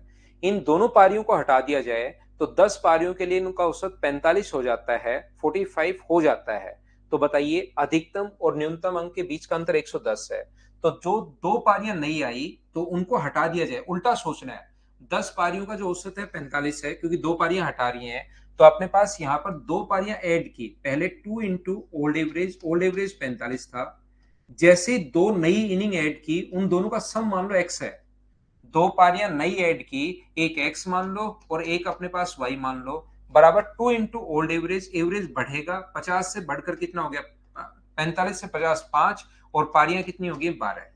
इन दोनों पारियों को हटा दिया जाए तो 10 पारियों के लिए इनका औसत 45 हो जाता है, 45 हो जाता है। तो बताइए, अधिकतम और न्यूनतम अंक के बीच का अंतर 110 है, तो जो दो पारियां नहीं आई तो उनको हटा दिया जाए। उल्टा सोचना है, 10 पारियों का जो औसत है 45 है, क्योंकि दो पारियां हटा रही हैं। तो अपने पास यहाँ पर दो पारियां ऐड की, पहले two into old average, old average 45 था। जैसे दो नई इनिंग ऐड की, उन दोनों का सम मान लो एक्स है। दो पारियां नई ऐड की, एक एक्स मान लो और एक अपने पास वाई मान लो, बराबर two into old average, average बढ़ेगा, 50 से बढ़कर कितना हो गया? 45 से 50 5, और पारियां कितनी होगी? 12।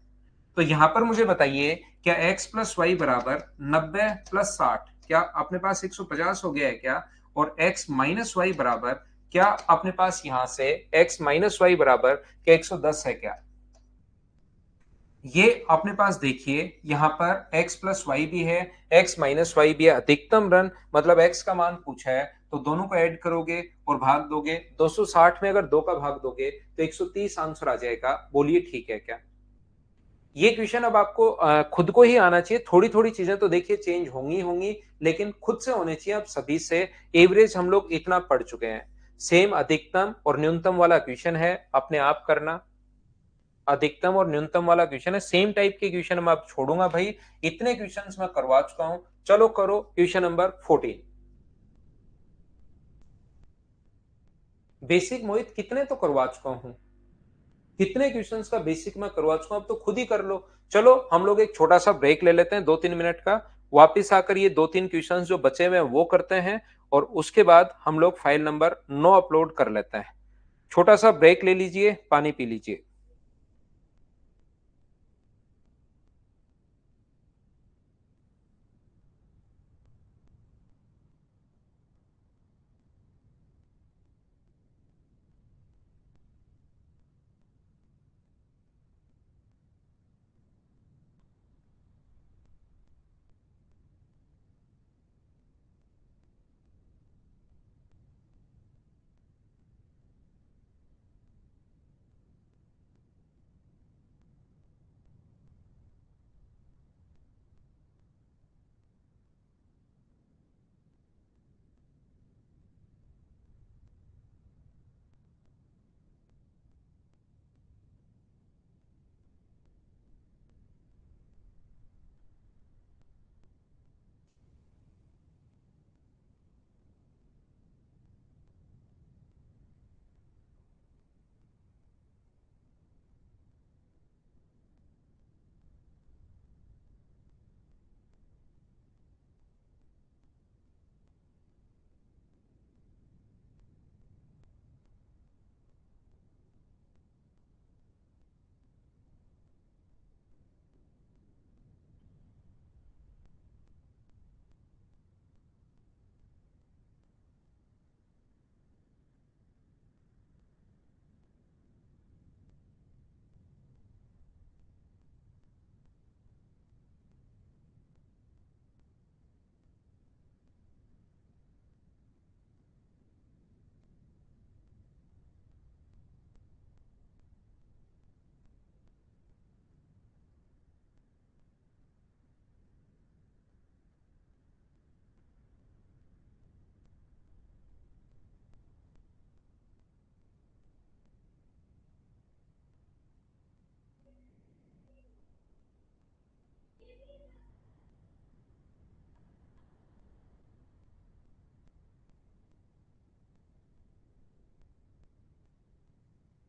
तो यहां पर मुझे बताइए, क्या x प्लस वाई बराबर 90 प्लस 60, क्या अपने पास 150 हो गया है क्या? और x माइनस वाई बराबर, क्या अपने पास यहां से x माइनस वाई बराबर क्या 110 है क्या? ये अपने पास देखिए, यहां पर x प्लस वाई भी है, x माइनस वाई भी है, अधिकतम रन मतलब x का मान पूछा है, तो दोनों को ऐड करोगे और भाग दोगे। 260 में अगर दो का भाग दोगे तो 130 आंसर आ जाएगा। बोलिए ठीक है क्या? ये क्वेश्चन अब आपको खुद को ही आना चाहिए। थोड़ी थोड़ी चीजें तो देखिए चेंज होंगी होंगी, लेकिन खुद से होने चाहिए। अब सभी से एवरेज हम लोग इतना पढ़ चुके हैं। सेम अधिकतम और न्यूनतम वाला क्वेश्चन है, अपने आप करना। अधिकतम और न्यूनतम वाला क्वेश्चन है, सेम टाइप के क्वेश्चन मैं अब छोड़ूंगा भाई। इतने क्वेश्चंस मैं करवा चुका हूं। चलो करो क्वेश्चन नंबर 14। बेसिक मोहित कितने तो करवा चुका हूं, कितने क्वेश्चंस का बेसिक में करवा चुका हूं, अब तो खुद ही कर लो। चलो हम लोग एक छोटा सा ब्रेक ले लेते हैं, 2-3 मिनट का। वापिस आकर ये 2-3 क्वेश्चंस जो बचे हुए हैं वो करते हैं, और उसके बाद हम लोग फाइल नंबर 9 अपलोड कर लेते हैं। छोटा सा ब्रेक ले लीजिए, पानी पी लीजिए।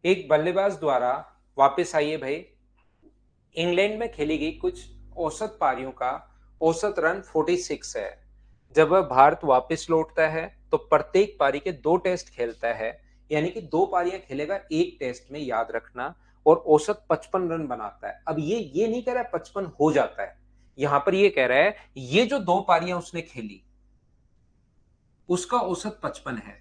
एक बल्लेबाज द्वारा, वापस आइए भाई, इंग्लैंड में खेली गई कुछ औसत पारियों का औसत रन 46 है। जब वह भारत वापस लौटता है तो प्रत्येक पारी के 2 टेस्ट खेलता है, यानी कि 2 पारियां खेलेगा एक टेस्ट में, याद रखना, और औसत 55 रन बनाता है। अब ये नहीं कह रहा है 55 हो जाता है, यहां पर ये कह रहा है ये जो 2 पारियां उसने खेली उसका औसत 55 है।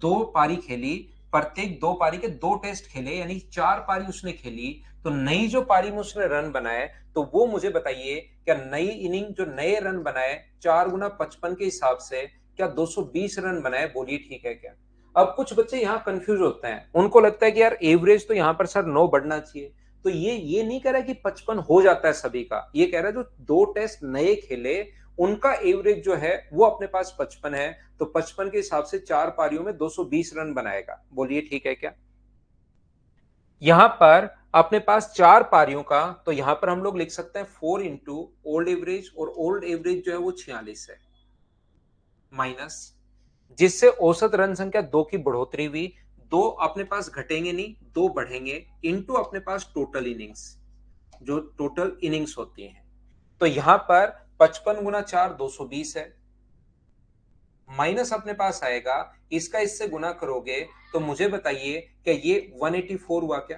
2 पारी खेली, प्रत्येक 2 पारी के 2 टेस्ट खेले, यानी 4 पारी उसने खेली, तो नई जो पारी में उसने रन बनाए, तो वो मुझे बताइए, क्या नई इनिंग जो नए रन बनाए 4 गुना 55 के हिसाब से, क्या 220 रन बनाए? बोलिए ठीक है क्या? अब कुछ बच्चे यहाँ कंफ्यूज होते हैं, उनको लगता है कि यार एवरेज तो यहाँ पर सर 9 बढ़ना चाहिए। तो ये नहीं कह रहा कि 55 हो जाता है सभी का, ये कह रहा है जो 2 टेस्ट नए खेले उनका एवरेज जो है वो अपने पास 55 है, तो 55 के हिसाब से 4 पारियों में 220 रन बनाएगा। बोलिए ठीक है क्या? यहां पर अपने पास 4 पारियों का, तो यहां पर हम लोग लिख सकते हैं 4 इंटू ओल्ड एवरेज, और ओल्ड एवरेज जो है वो 46 है, माइनस, जिससे औसत रन संख्या 2 की बढ़ोतरी हुई। 2 अपने पास घटेंगे नहीं, 2 बढ़ेंगे, इंटू अपने पास टोटल इनिंग्स, जो टोटल इनिंग्स होती हैं। तो यहां पर 55 गुना 4 220 है, माइनस अपने पास आएगा, इसका इससे गुना करोगे तो मुझे बताइए क्या ये 184 हुआ क्या?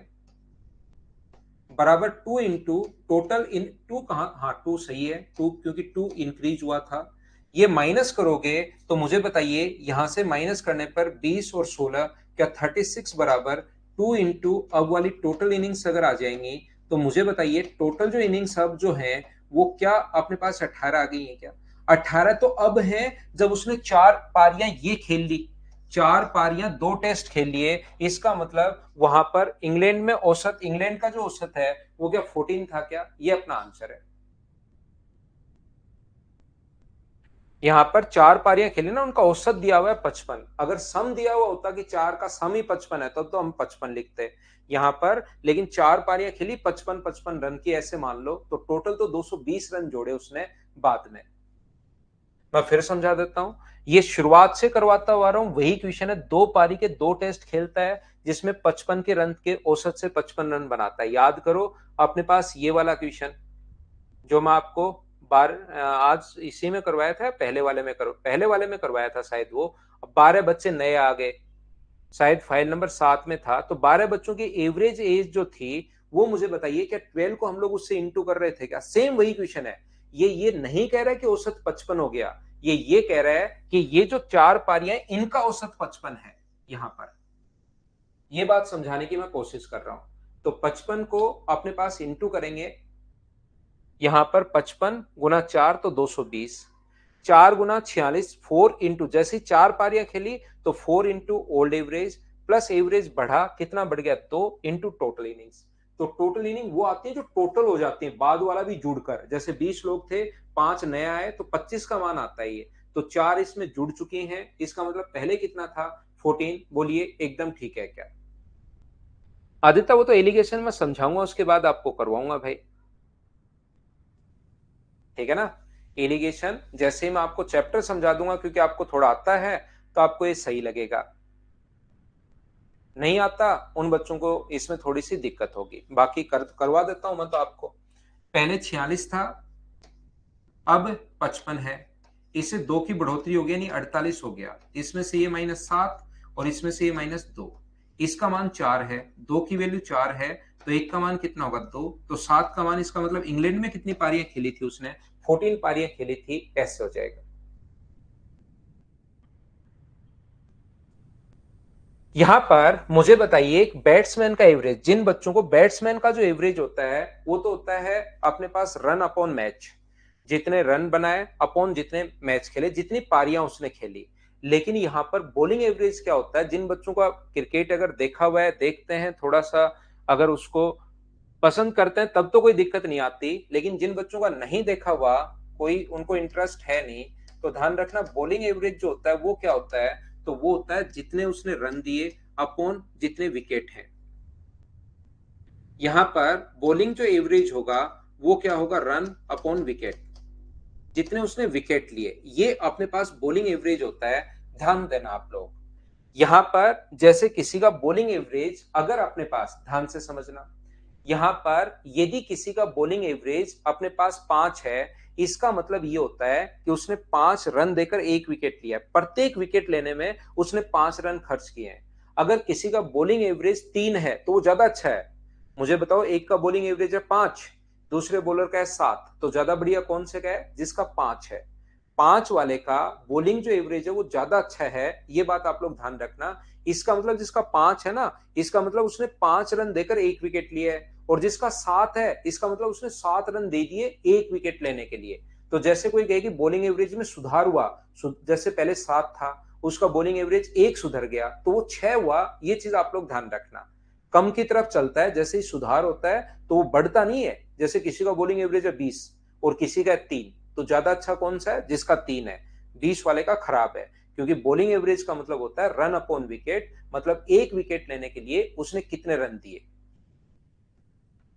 बराबर 2 इंटू टोटल इन, टू कहां, हाँ 2 सही है, 2 क्योंकि 2 इंक्रीज हुआ था। ये माइनस करोगे तो मुझे बताइए, यहां से माइनस करने पर 20 और 16, क्या 36 बराबर 2 इंटू अब वाली टोटल इनिंग्स अगर आ जाएंगी, तो मुझे बताइए टोटल जो इनिंग्स अब जो है वो क्या अपने पास 18 आ गई है क्या? 18 तो अब है जब उसने 4 पारियां ये खेल ली, 4 पारियां 2 टेस्ट खेल लिए, इसका मतलब वहां पर इंग्लैंड में औसत, इंग्लैंड का जो औसत है वो क्या 14 था क्या? ये अपना आंसर है। यहां पर 4 पारियां खेली ना, उनका औसत दिया हुआ है 55, अगर सम दिया हुआ होता कि 4 का सम ही 55 है तब तो हम 55 लिखते यहां पर, लेकिन 4 पारियां खेली 55 रन की, ऐसे मान लो, तो टोटल तो 220 रन जोड़े उसने बाद में। मैं फिर समझा देता हूं, ये शुरुआत से करवाता हुआ रहा हूं, वही क्वेश्चन है, 2 पारी के 2 टेस्ट खेलता है जिसमें 55 के रन के औसत से 55 रन बनाता है। याद करो अपने पास ये वाला क्वेश्चन जो मैं आपको आज इसी में करवाया था, पहले वाले में करवाया था शायद वो। 12 बच्चे नए आ गए, शायद फाइल नंबर 7 में था, तो 12 बच्चों की एवरेज एज जो थी वो मुझे बताइए, क्या 12 को हम लोग उससे इंटू कर रहे थे क्या? सेम वही क्वेश्चन है। ये नहीं कह रहा है कि औसत 55 हो गया, ये कह रहा है कि ये जो 4 पारियां इनका औसत 55 है। यहां पर ये बात समझाने की मैं कोशिश कर रहा हूं। तो 55 को अपने पास इंटू करेंगे, यहां पर 55 गुना 4 तो 220, 4 गुना 46, 4 इंटू, जैसे 4 पारियां खेली तो 4 into old average, plus average बढ़ा, कितना बढ़ गया 2 इंटू टोटल इनिंग्स। तो टोटल इनिंग वो आती है जो टोटल हो जाती है, बाद वाला भी जुड़कर, जैसे 20 लोग थे 5 नए आए तो 25 का मान आता है ये, तो 4 इसमें जुड़ चुके हैं, इसका मतलब पहले कितना था 14। बोलिए एकदम ठीक है क्या? आदित्य वो तो एलिगेशन में समझाऊंगा, उसके बाद आपको करवाऊंगा भाई, ठीक है ना? एलिगेशन जैसे ही मैं आपको चैप्टर समझा दूंगा, क्योंकि आपको थोड़ा आता है तो आपको ये सही लगेगा, नहीं आता उन बच्चों को इसमें थोड़ी सी दिक्कत होगी। बाकी करवा देता हूं मैं तो आपको। पहले 46 था, अब 55 है, इससे 2 की बढ़ोतरी हो गई, यानी 48 हो गया, इसमें से ये -7 और इसमें से ये -2, इसका मान 4 है, 2 की वैल्यू 4 है, तो एक का मान कितना होगा 2, तो 7 का मान, इसका मतलब इंग्लैंड में कितनी पारियां खेली थी उसने? 14 पारियां खेली थी, ऐसे हो जाएगा। यहां पर मुझे बताइए एक बैट्समैन का एवरेज, जिन बच्चों को बैट्समैन का जो एवरेज होता है वो तो होता है अपने पास रन अपॉन मैच, जितने रन बनाए अपॉन जितने मैच खेले, जितनी पारियां उसने खेली। लेकिन यहां पर बॉलिंग एवरेज क्या होता है, जिन बच्चों का क्रिकेट अगर देखा हुआ है, देखते हैं थोड़ा सा, अगर उसको पसंद करते हैं तब तो कोई दिक्कत नहीं आती, लेकिन जिन बच्चों का नहीं देखा हुआ, कोई उनको इंटरेस्ट है नहीं, तो ध्यान रखना बॉलिंग एवरेज जो होता है वो क्या होता है, तो वो होता है जितने उसने रन दिए अपॉन जितने विकेट हैं। यहां पर बॉलिंग जो एवरेज होगा वो क्या होगा, रन अपॉन विकेट, जितने उसने विकेट लिए, ये अपने पास बॉलिंग एवरेज होता है। ध्यान देना आप लोग, यहां पर जैसे किसी का बॉलिंग एवरेज, अगर अपने पास, ध्यान से समझना, यहां पर यदि किसी का बॉलिंग एवरेज अपने पास 5 है, इसका मतलब ये होता है कि उसने 5 रन देकर एक विकेट लिया है। प्रत्येक विकेट लेने में उसने 5 रन खर्च किए हैं। अगर किसी का बॉलिंग एवरेज 3 है तो वो ज्यादा अच्छा है। मुझे बताओ, एक का बॉलिंग एवरेज है 5, दूसरे बॉलर का है 7, तो ज्यादा बढ़िया कौन से का है? जिसका 5 है। 5 वाले का बॉलिंग जो एवरेज है वो ज्यादा अच्छा है, ये बात आप लोग ध्यान रखना। इसका मतलब जिसका 5 है ना, इसका मतलब उसने 5 रन देकर एक विकेट लिया है। और जिसका 7 है, इसका मतलब उसने 7 रन दे दिए एक विकेट लेने के लिए। तो जैसे कोई कहे कि बॉलिंग एवरेज में सुधार हुआ, जैसे पहले 7 था, उसका बॉलिंग एवरेज 1 सुधर गया तो वो 6 हुआ, ये चीज आप लोग ध्यान रखना। कम की तरफ चलता है, जैसे ही सुधार होता है तो वो बढ़ता नहीं है। जैसे किसी का बॉलिंग एवरेज है 20 और किसी का है 3, तो ज्यादा अच्छा कौन सा है? जिसका 3 है। 20 वाले का खराब है, क्योंकि बॉलिंग एवरेज का मतलब होता है रन अपॉन विकेट, मतलब एक विकेट लेने के लिए उसने कितने रन दिए।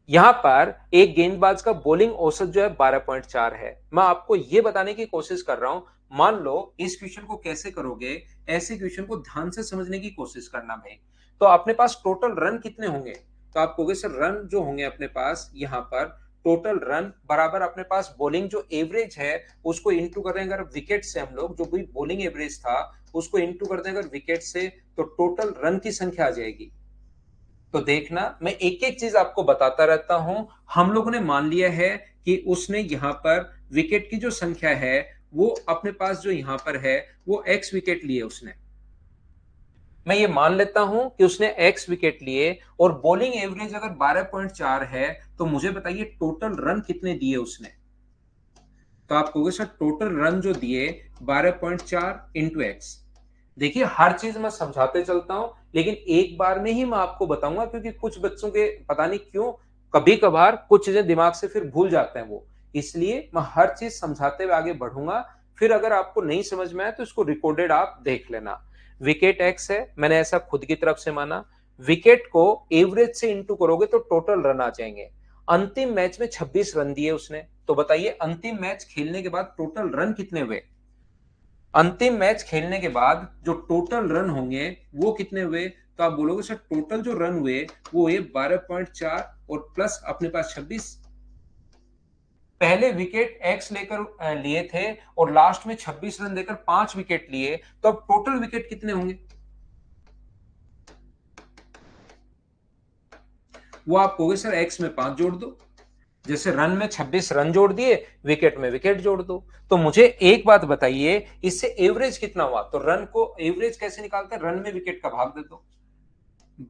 यहां पर एक गेंदबाज का बॉलिंग औसत जो है 12.4 है। मैं आपको यह बताने की कोशिश कर रहा हूं, मान लो इस क्वेश्चन को कैसे करोगे, ऐसे क्वेश्चन को ध्यान से समझने की कोशिश करना भाई। तो अपने पास टोटल रन कितने होंगे? तो आप कहोगे सर रन जो होंगे अपने पास यहां पर, टोटल रन बराबर अपने पास बॉलिंग जो एवरेज है उसको इंटू कर देंगे अगर विकेट से, हम लोग जो भी बॉलिंग एवरेज था उसको इंटू कर देंगे अगर विकेट से, तो टोटल रन की संख्या आ जाएगी। तो देखना, मैं एक एक चीज आपको बताता रहता हूं। हम लोगों ने मान लिया है कि उसने यहां पर विकेट की जो संख्या है वो अपने पास जो यहां पर है वो एक्स विकेट लिए उसने। मैं ये मान लेता हूं कि उसने एक्स विकेट लिए और बॉलिंग एवरेज अगर 12.4 है, तो मुझे बताइए टोटल रन कितने दिए उसने। तो आप कहोगे सर टोटल रन जो दिए 12.4 इंटू एक्स। देखिए हर चीज मैं समझाते चलता हूं, लेकिन एक बार में ही मैं आपको बताऊंगा, क्योंकि कुछ बच्चों के पता नहीं क्यों कभी कभार कुछ चीजें दिमाग से फिर भूल जाते हैं वो, इसलिए मैं हर चीज समझाते हुए आगे बढ़ूंगा। फिर अगर आपको नहीं समझ में आए तो इसको रिकॉर्डेड आप देख लेना। विकेट एक्स है, मैंने ऐसा खुद की तरफ से माना। विकेट को एवरेज से इंटू करोगे तो टोटल रन आ जाएंगे। अंतिम मैच में 26 रन दिए उसने, तो बताइए अंतिम मैच खेलने के बाद टोटल रन कितने हुए? अंतिम मैच खेलने के बाद जो टोटल रन होंगे वो कितने हुए? तो आप बोलोगे सर टोटल जो रन हुए वो हुए 12.4 और प्लस अपने पास 26। पहले विकेट एक्स लेकर लिए थे और लास्ट में 26 रन देकर 5 विकेट लिए, तो अब टोटल विकेट कितने होंगे वो आप कहोगे सर एक्स में 5 जोड़ दो। जैसे रन में 26 रन जोड़ दिए, विकेट में विकेट जोड़ दो। तो मुझे एक बात बताइए, इससे एवरेज कितना हुआ? तो रन को एवरेज कैसे निकालते हैं? रन में विकेट का भाग दे दो।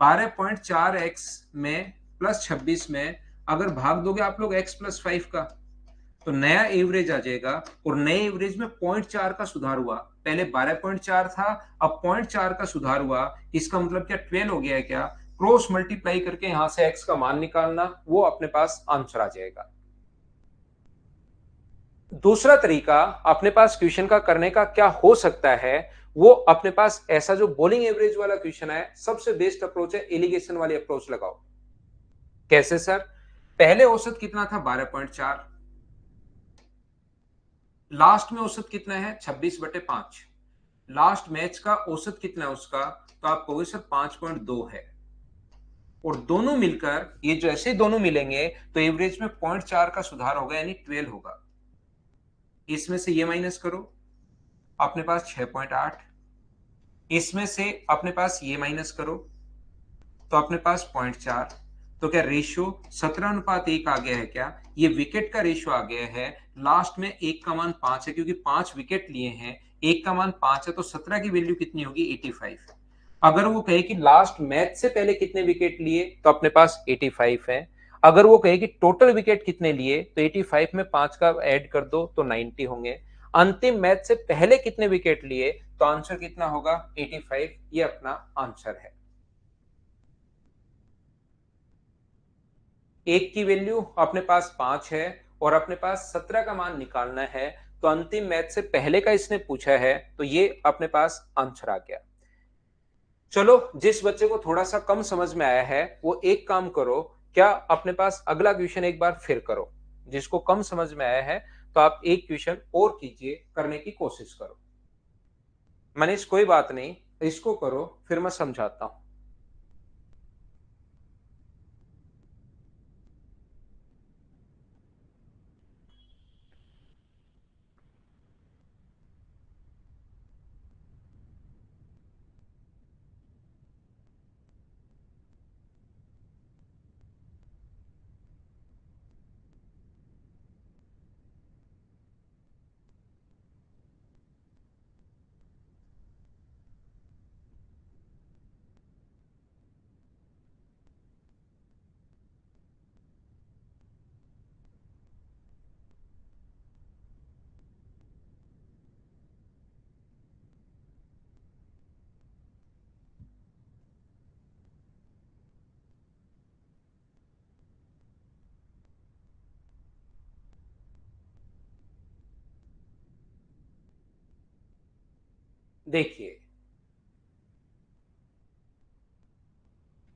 12.4 एक्स में प्लस 26 में अगर भाग दोगे आप लोग एक्स प्लस 5 का, तो नया एवरेज आ जाएगा। और नए एवरेज में 0.4 का सुधार हुआ। पहले 12.4 था, अब 0.4 का सुधार हुआ। इसका मतलब क्या 12 हो गया है क्या? क्रॉस मल्टीप्लाई करके यहां से एक्स का मान निकालना, वो अपने पास आंसर आ जाएगा। दूसरा तरीका अपने पास क्वेश्चन का करने का क्या हो सकता है, वो अपने पास ऐसा जो बॉलिंग एवरेज वाला क्वेश्चन है, सबसे बेस्ट अप्रोच है एलिगेशन वाली अप्रोच लगाओ। कैसे सर? पहले औसत कितना था? 12.4। लास्ट में औसत कितना है? 26/5। लास्ट मैच का औसत कितना है उसका? तो आप कहोगे सर 5.2 है। और दोनों मिलकर, ये जैसे दोनों मिलेंगे तो एवरेज में 0.4 का सुधार होगा, यानी 12 होगा। इसमें से ये माइनस करो, अपने पास 6.8। इसमें से अपने पास ये माइनस करो तो अपने पास 0.4। तो क्या रेशियो 17:1 आ गया है क्या? ये विकेट का रेशियो आ गया है। लास्ट में एक का मान 5 है, क्योंकि 5 विकेट लिए हैं, एक का मान 5 है, तो 17 की वैल्यू कितनी होगी? 85। अगर वो कहे कि लास्ट मैच से पहले कितने विकेट लिए, तो अपने पास 85 है। अगर वो कहे कि टोटल विकेट कितने लिए, तो 85 में 5 का ऐड कर दो तो 90 होंगे। अंतिम मैच से पहले कितने विकेट लिए, तो आंसर कितना होगा? 85। ये अपना आंसर है। एक की वैल्यू अपने पास 5 है और अपने पास 17 का मान निकालना है, तो अंतिम मैच से पहले का इसने पूछा है, तो ये अपने पास आंसर आ गया। चलो, जिस बच्चे को थोड़ा सा कम समझ में आया है वो एक काम करो, क्या अपने पास अगला क्वेश्चन एक बार फिर करो। जिसको कम समझ में आया है तो आप एक क्वेश्चन और कीजिए, करने की कोशिश करो। मनीष कोई बात नहीं, इसको करो, फिर मैं समझाता हूँ। देखिए,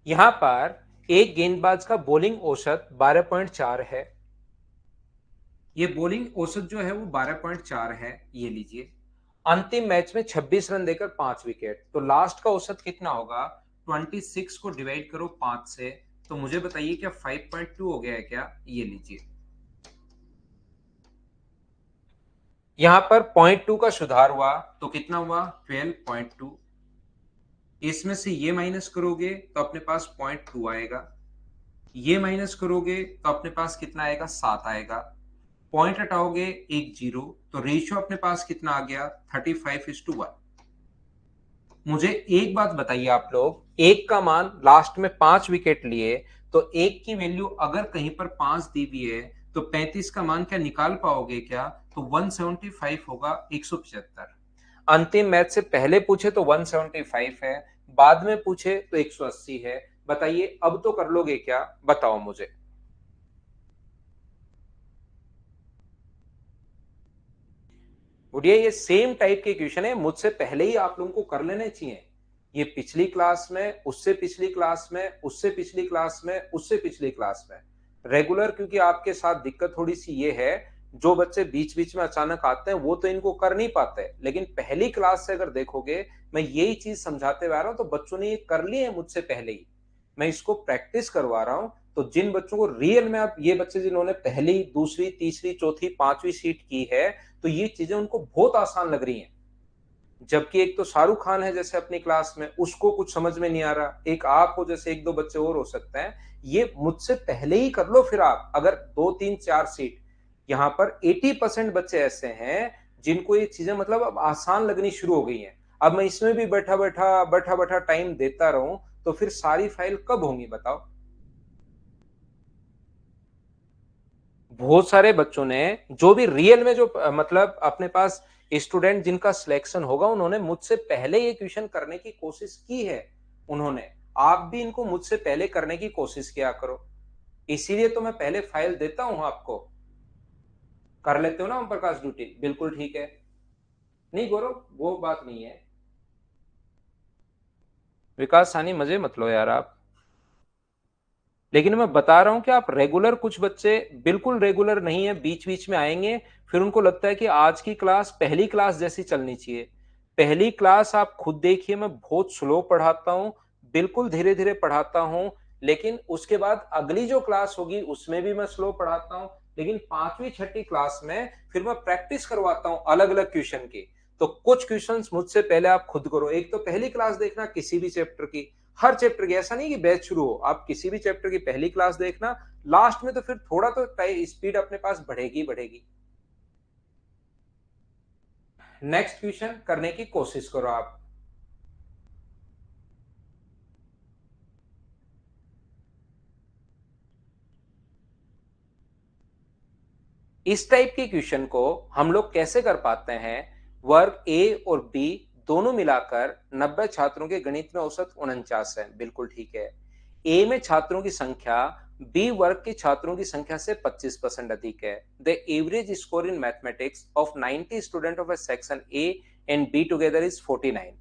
यहां पर एक गेंदबाज का बॉलिंग औसत 12.4 है। ये बॉलिंग औसत जो है वो 12.4 है, ये लीजिए। अंतिम मैच में 26 रन देकर 5 विकेट, तो लास्ट का औसत कितना होगा? 26 को डिवाइड करो 5 से, तो मुझे बताइए क्या 5.2 हो गया है क्या? ये लीजिए। यहां पर 0.2 का सुधार हुआ, तो कितना हुआ? 12.2। इसमें से ये माइनस करोगे तो अपने पास 0.2 आएगा। ये माइनस करोगे तो अपने पास कितना आएगा? 7 आएगा। पॉइंट हटाओगे, एक जीरो, तो रेशियो अपने पास कितना आ गया? 35:1। मुझे एक बात बताइए आप लोग, एक का मान लास्ट में 5 विकेट लिए, तो एक की वैल्यू अगर कहीं पर 5 दी हुई है, तो 35 का मान क्या निकाल पाओगे क्या? तो 175 होगा, 175। अंतिम मैच से पहले पूछे तो 175 है, बाद में पूछे तो 180 है। बताइए अब तो कर लोगे क्या? बताओ मुझे। गुड़िया, ये सेम टाइप के क्वेश्चन है, मुझसे पहले ही आप लोगों को कर लेने चाहिए। ये पिछली क्लास में, उससे पिछली क्लास में, उससे पिछली क्लास में, उससे पिछली क्लास में रेगुलर, क्योंकि आपके साथ दिक्कत थोड़ी सी ये है, जो बच्चे बीच बीच में अचानक आते हैं वो तो इनको कर नहीं पाते, लेकिन पहली क्लास से अगर देखोगे, मैं यही चीज समझाते हुए आ रहा हूं, तो बच्चों ने ये कर लिए है मुझसे पहले ही। मैं इसको प्रैक्टिस करवा रहा हूं। तो जिन बच्चों को रियल में, आप ये बच्चे जिन्होंने पहली, दूसरी, तीसरी, चौथी, पांचवी सीट की है, तो ये चीजें उनको बहुत आसान लग रही हैं। जबकि एक तो शाहरुख खान है जैसे अपनी क्लास में, उसको कुछ समझ में नहीं आ रहा, एक आप हो, जैसे एक दो बच्चे और हो सकते हैं। ये मुझसे पहले ही कर लो, फिर आप अगर 2, 3, 4 सीट, यहाँ पर 80% बच्चे ऐसे हैं जिनको ये चीजें मतलब अब आसान लगनी शुरू हो गई हैं। अब मैं इसमें भी बैठा बैठा बैठा बैठा टाइम देता रहूं, तो फिर सारी फाइल कब होंगी बताओ? बहुत सारे बच्चों ने, जो भी रियल में, जो मतलब अपने पास स्टूडेंट जिनका सिलेक्शन होगा, उन्होंने मुझसे पहले ये क्वेश्चन करने की कोशिश की है। उन्होंने, आप भी इनको मुझसे पहले करने की कोशिश किया करो। इसीलिए तो मैं पहले फाइल देता हूं आपको। कर लेते हो ना ओम प्रकाश ड्यूटी? बिल्कुल ठीक है। नहीं गौरव, वो बात नहीं है। विकास सानी, मजे मत लो यार आप। लेकिन मैं बता रहा हूं कि आप रेगुलर, कुछ बच्चे बिल्कुल रेगुलर नहीं है, बीच बीच में आएंगे, फिर उनको लगता है कि आज की क्लास पहली क्लास जैसी चलनी चाहिए। पहली क्लास आप खुद देखिए, मैं बहुत स्लो पढ़ाता हूं, बिल्कुल धीरे धीरे पढ़ाता हूं। लेकिन उसके बाद अगली जो क्लास होगी उसमें भी मैं स्लो पढ़ाता हूं। लेकिन पांचवी छठी क्लास में फिर मैं प्रैक्टिस करवाता हूं अलग अलग क्वेश्चन की। तो कुछ क्वेश्चंस मुझसे पहले आप खुद करो। एक तो पहली क्लास देखना किसी भी चैप्टर की, हर चैप्टर की, ऐसा नहीं कि बैच शुरू हो, आप किसी भी चैप्टर की पहली क्लास देखना। लास्ट में तो फिर थोड़ा तो स्पीड अपने पास बढ़ेगी बढ़ेगी। नेक्स्ट क्वेश्चन करने की कोशिश करो आप। इस टाइप के क्वेश्चन को हम लोग कैसे कर पाते हैं? वर्ग ए और बी दोनों मिलाकर 90 छात्रों के गणित में औसत 49 है, बिल्कुल ठीक है। ए में छात्रों की संख्या बी वर्ग के छात्रों की संख्या से 25% अधिक है। The average score in mathematics of 90 student of a section A and B together is 49.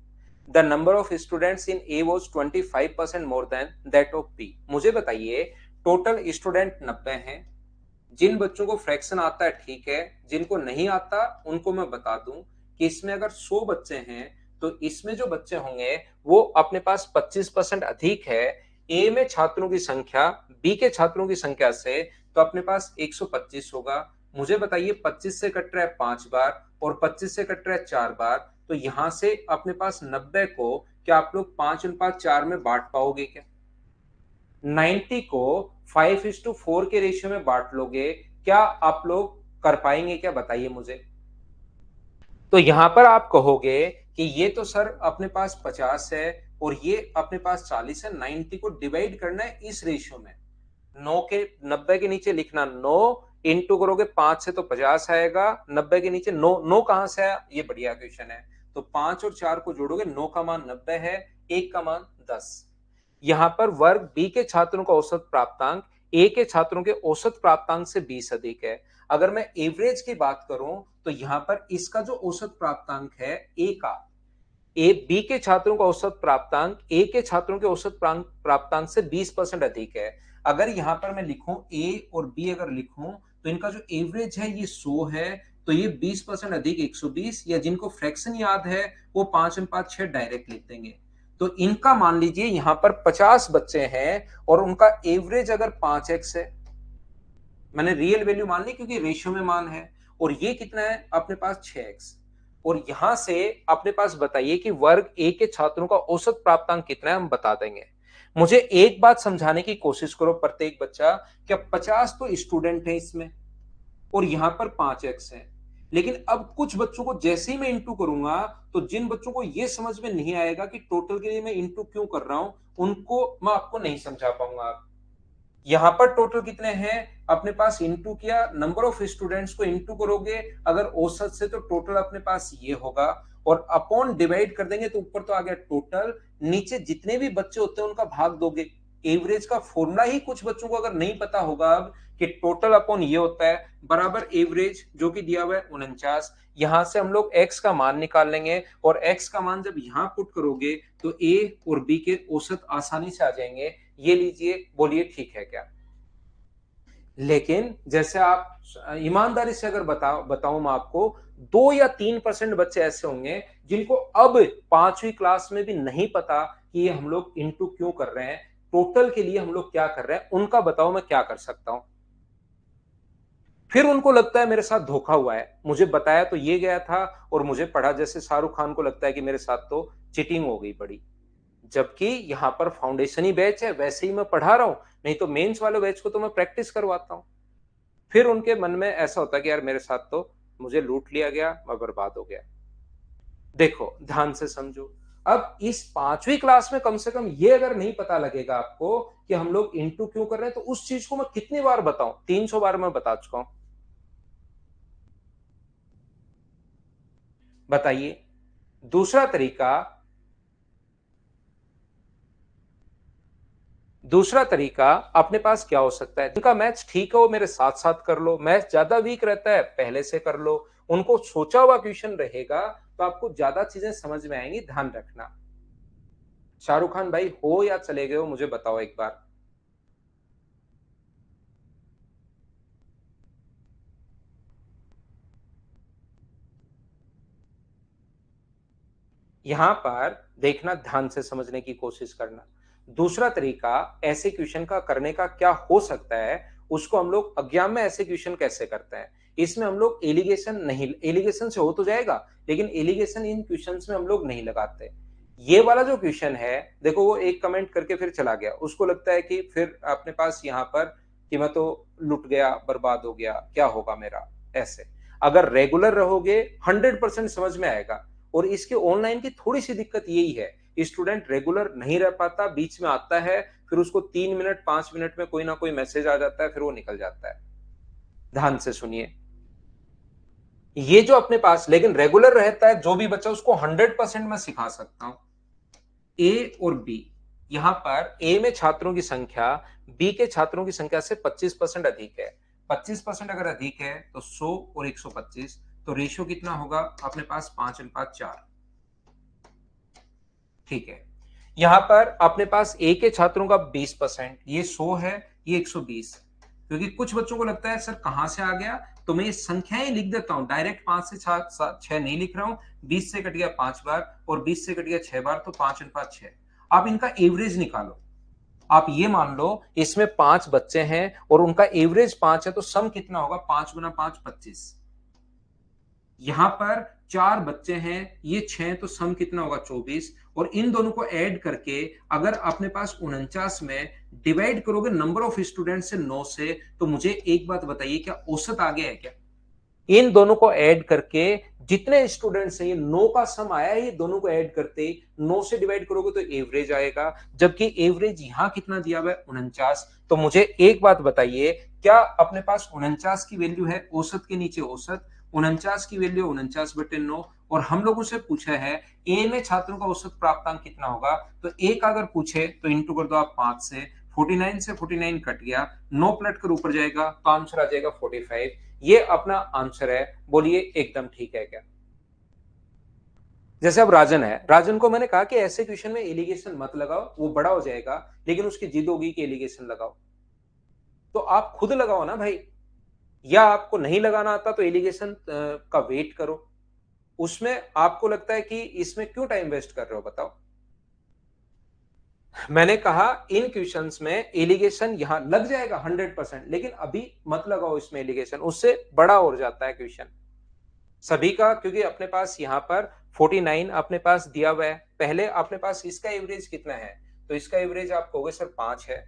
The number of students in A was 25% more than that of B. मुझे बताइए, टोटल स्टूडेंट 90 हैं। जिन बच्चों को फ्रैक्शन आता है ठीक है, जिनको नहीं आता उनको मैं बता दूं कि इसमें अगर 100 बच्चे हैं, तो इसमें जो बच्चे होंगे वो अपने पास 25% अधिक है ए में छात्रों की संख्या बी के छात्रों की संख्या से, तो अपने पास 125 होगा। मुझे बताइए 25 से कट रहा है 5 बार और 25 से कट रहा है 4 बार, तो यहां से अपने पास 90 को क्या आप लोग 5:4 में बांट पाओगे क्या? 90 को 5:4 के रेशियो में बांट लोगे, क्या आप लोग कर पाएंगे क्या? बताइए मुझे। तो यहां पर आप कहोगे कि ये तो सर अपने पास 50 है और ये अपने पास 40 है, 90 को डिवाइड करना है इस रेशियो में। 90 के नीचे लिखना 9 इंटू करोगे 5 से तो 50 आएगा, 90 के नीचे 9 कहां से आया? ये बढ़िया क्वेश्चन है। तो 5 और 4 को जोड़ोगे, 9 का मान 90 है, 1 का मान 10। यहां पर वर्ग बी के छात्रों का औसत प्राप्तांक ए के छात्रों के औसत प्राप्तांक से 20 अधिक है। अगर मैं एवरेज की बात करूं तो यहां पर इसका जो औसत प्राप्तांक है ए का, ए बी के छात्रों का औसत प्राप्तांक ए के छात्रों के औसत प्राप्तांक से 20% अधिक है। अगर यहां पर मैं लिखूं ए और बी अगर लिखूं तो इनका जो एवरेज है ये 100 है, तो ये 20% अधिक 120, या जिनको फ्रैक्शन याद है वो 5:6 डायरेक्ट लिख देंगे। तो इनका मान लीजिए यहां पर 50 बच्चे हैं और उनका एवरेज अगर 5x है, मैंने रियल वैल्यू मान ली क्योंकि रेशियो में मान है, और ये कितना है अपने पास 6x, और यहां से अपने पास बताइए कि वर्ग ए के छात्रों का औसत प्राप्तांक कितना है, हम बता देंगे। मुझे एक बात समझाने की कोशिश करो प्रत्येक बच्चा, क्या 50 तो स्टूडेंट है इसमें और यहां पर 5x है, लेकिन अब कुछ बच्चों को जैसे ही मैं इंटू करूंगा तो जिन बच्चों को यह समझ में नहीं आएगा कि टोटल के लिए मैं इंटू क्यों कर रहा हूं, उनको मैं आपको नहीं समझा पाऊंगा। यहां पर टोटल कितने हैं अपने पास, इंटू किया, नंबर ऑफ स्टूडेंट्स को इंटू करोगे अगर औसत से तो टोटल अपने पास ये होगा, और अपॉन डिवाइड कर देंगे तो ऊपर तो आ गया टोटल, नीचे जितने भी बच्चे होते हैं उनका भाग दोगे। एवरेज का फॉर्मूला ही कुछ बच्चों को अगर नहीं पता होगा अब कि टोटल अपॉन ये होता है बराबर एवरेज जो कि दिया हुआ है 49। यहां से हम लोग x का मान निकाल लेंगे और x का मान जब यहां पुट करोगे तो a और b के औसत आसानी से आ जाएंगे। ये लीजिए, बोलिए ठीक है क्या? लेकिन जैसे आप ईमानदारी से अगर बताऊं मैं आपको, 2 या 3% बच्चे ऐसे होंगे जिनको अब 5वीं क्लास में भी नहीं पता कि ये हम लोग इंटू क्यों कर रहे हैं, टोटल के लिए हम लोग क्या कर रहे हैं, उनका बताओ मैं क्या कर सकता हूं। फिर उनको लगता है मेरे साथ धोखा हुआ है, मुझे बताया तो ये गया था और मुझे पढ़ा, जैसे शाहरुख खान को लगता है कि मेरे साथ तो चीटिंग हो गई बड़ी, जबकि यहां पर फाउंडेशन ही बैच है, वैसे ही मैं पढ़ा रहा हूं, नहीं तो मेंस वाले बैच को तो मैं प्रैक्टिस करवाता हूं। फिर उनके मन में ऐसा होता है कि यार मेरे साथ तो मुझे लूट लिया गया, मैं बर्बाद हो गया। देखो ध्यान से समझो, अब इस 5वीं क्लास में कम से कम ये अगर नहीं पता लगेगा आपको कि हम लोग इंटू क्यों कर रहे हैं, तो उस चीज को मैं कितनी बार बताऊं, 300 बार मैं बता चुका हूं। बताइए दूसरा तरीका, दूसरा तरीका अपने पास क्या हो सकता है, जिनका मैथ्स ठीक है वो मेरे साथ साथ कर लो, मैथ्स ज्यादा वीक रहता है पहले से कर लो, उनको सोचा हुआ क्वेश्चन रहेगा तो आपको ज्यादा चीजें समझ में आएंगी, ध्यान रखना। शाहरुख खान भाई हो या चले गए हो, मुझे बताओ एक बार। यहां पर देखना, ध्यान से समझने की कोशिश करना। दूसरा तरीका ऐसे क्वेश्चन का करने का क्या हो सकता है, उसको हम लोग एग्जाम में ऐसे क्वेश्चन कैसे करते हैं, इसमें हम लोग एलिगेशन नहीं, एलिगेशन से हो तो जाएगा लेकिन एलिगेशन इन क्वेश्चंस में हम लोग नहीं लगाते। ये वाला जो क्वेश्चन है, देखो वो एक कमेंट करके फिर चला गया, उसको लगता है कि फिर अपने पास यहाँ पर कि मैं तो लुट गया, बर्बाद हो गया, क्या होगा मेरा, ऐसे। अगर रेगुलर रहोगे 100% समझ में आएगा। और इसके ऑनलाइन की थोड़ी सी दिक्कत यही है, स्टूडेंट रेगुलर नहीं रह पाता, बीच में आता है, फिर उसको 3 मिनट 5 मिनट में कोई ना कोई मैसेज आ जाता है, फिर वो निकल जाता है। ध्यान से सुनिए, ये जो अपने पास लेकिन रेगुलर रहता है जो भी बच्चा, उसको 100% मैं सिखा सकता हूं। ए और बी, यहां पर ए में छात्रों की संख्या बी के छात्रों की संख्या से 25% अधिक है। 25% अगर अधिक है तो 100 और 125, तो रेशियो कितना होगा अपने पास, 5:4। ठीक है, यहां पर अपने पास ए के छात्रों का 20%, ये 100 है, ये 120, क्योंकि कुछ बच्चों को लगता है सर कहां से आ गया, तो मैं ये संख्याएं लिख देता हूं, डायरेक्ट 5 से 6 नहीं लिख रहा हूं। 20 से कट गया 5 बार और 20 से कट गया 6 बार, तो 5 और 5 6। आप इनका एवरेज निकालो। आप ये मान लो इसमें 5 बच्चे हैं और उनका एवरेज 5 है, तो सम कितना होगा? 5 गुना 5 25। यहां पर 4 बच्चे हैं, ये 6, तो सम कितना होगा? 24। और इन दोनों को ऐड करके अगर अपने पास 49 में डिवाइड करोगे नंबर ऑफ स्टूडेंट से 9 से, तो मुझे एक बात बताइए, क्या औसत आ गया है क्या? इन दोनों को ऐड करके जितने स्टूडेंट्स हैं, ये 9 का सम आया है, ये दोनों को ऐड करते 9 से डिवाइड करोगे तो एवरेज आएगा, जबकि एवरेज यहां कितना दिया हुआ है? 49। तो मुझे एक बात बताइए, क्या अपने पास 49 की वैल्यू है औसत के नीचे औसत? 49 की वैल्यू 49/9। और हम लोगों से पूछा है ए में छात्रों का औसत प्राप्तांक कितना होगा, तो एक अगर पूछे तो इंटू कर दो आप 5 से। 49 से 49 कट गया, 9 पलट कर ऊपर जाएगा तो आंसर आ जाएगा 45। ये अपना आंसर है। बोलिए एकदम ठीक है क्या? जैसे अब राजन है, राजन को मैंने कहा कि ऐसे क्वेश्चन में एलिगेशन मत लगाओ, वो बड़ा हो जाएगा, लेकिन उसकी जिद होगी कि एलिगेशन लगाओ। तो आप खुद लगाओ ना भाई, या आपको नहीं लगाना आता तो एलिगेशन का वेट करो। उसमें आपको लगता है कि इसमें क्यों टाइम वेस्ट कर रहे हो, बताओ। मैंने कहा इन क्वेश्चंस में एलिगेशन यहां लग जाएगा 100%, लेकिन अभी मत लगाओ इसमें एलिगेशन, उससे बड़ा हो जाता है क्वेश्चन सभी का। क्योंकि अपने पास यहां पर 49 अपने पास दिया हुआ है। पहले अपने पास इसका एवरेज कितना है, तो इसका एवरेज आप कहोगे सर 5 है।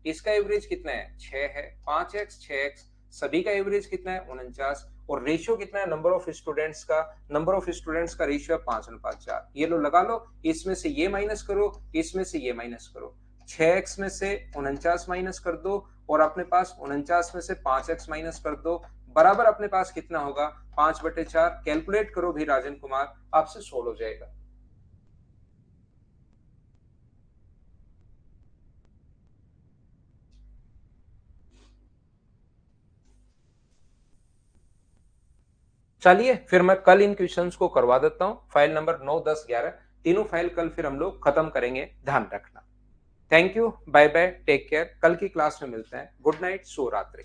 इसका एवरेज कितना है? 6 है। 5x 6x, सभी का एवरेज कितना है? 49। और रेशियो कितना है नंबर ऑफ स्टूडेंट्स का? नंबर ऑफ स्टूडेंट्स का रेशियो है 5:4। ये लो लगा लो, इसमें से ये माइनस करो, इसमें से ये माइनस करो। 6x में से 49 माइनस कर दो और अपने पास 49 में से 5x माइनस कर दो, बराबर अपने पास कितना होगा? 5/4। कैलकुलेट करो भी राजन कुमार, आपसे सोल्व हो जाएगा। चलिए फिर मैं कल इन क्वेश्चंस को करवा देता हूं। फाइल नंबर 9 10 11 तीनों फाइल कल फिर हम लोग खत्म करेंगे, ध्यान रखना। Thank you, bye bye, take care. कल की क्लास में मिलते हैं। गुड नाइट, शुभ रात्रि।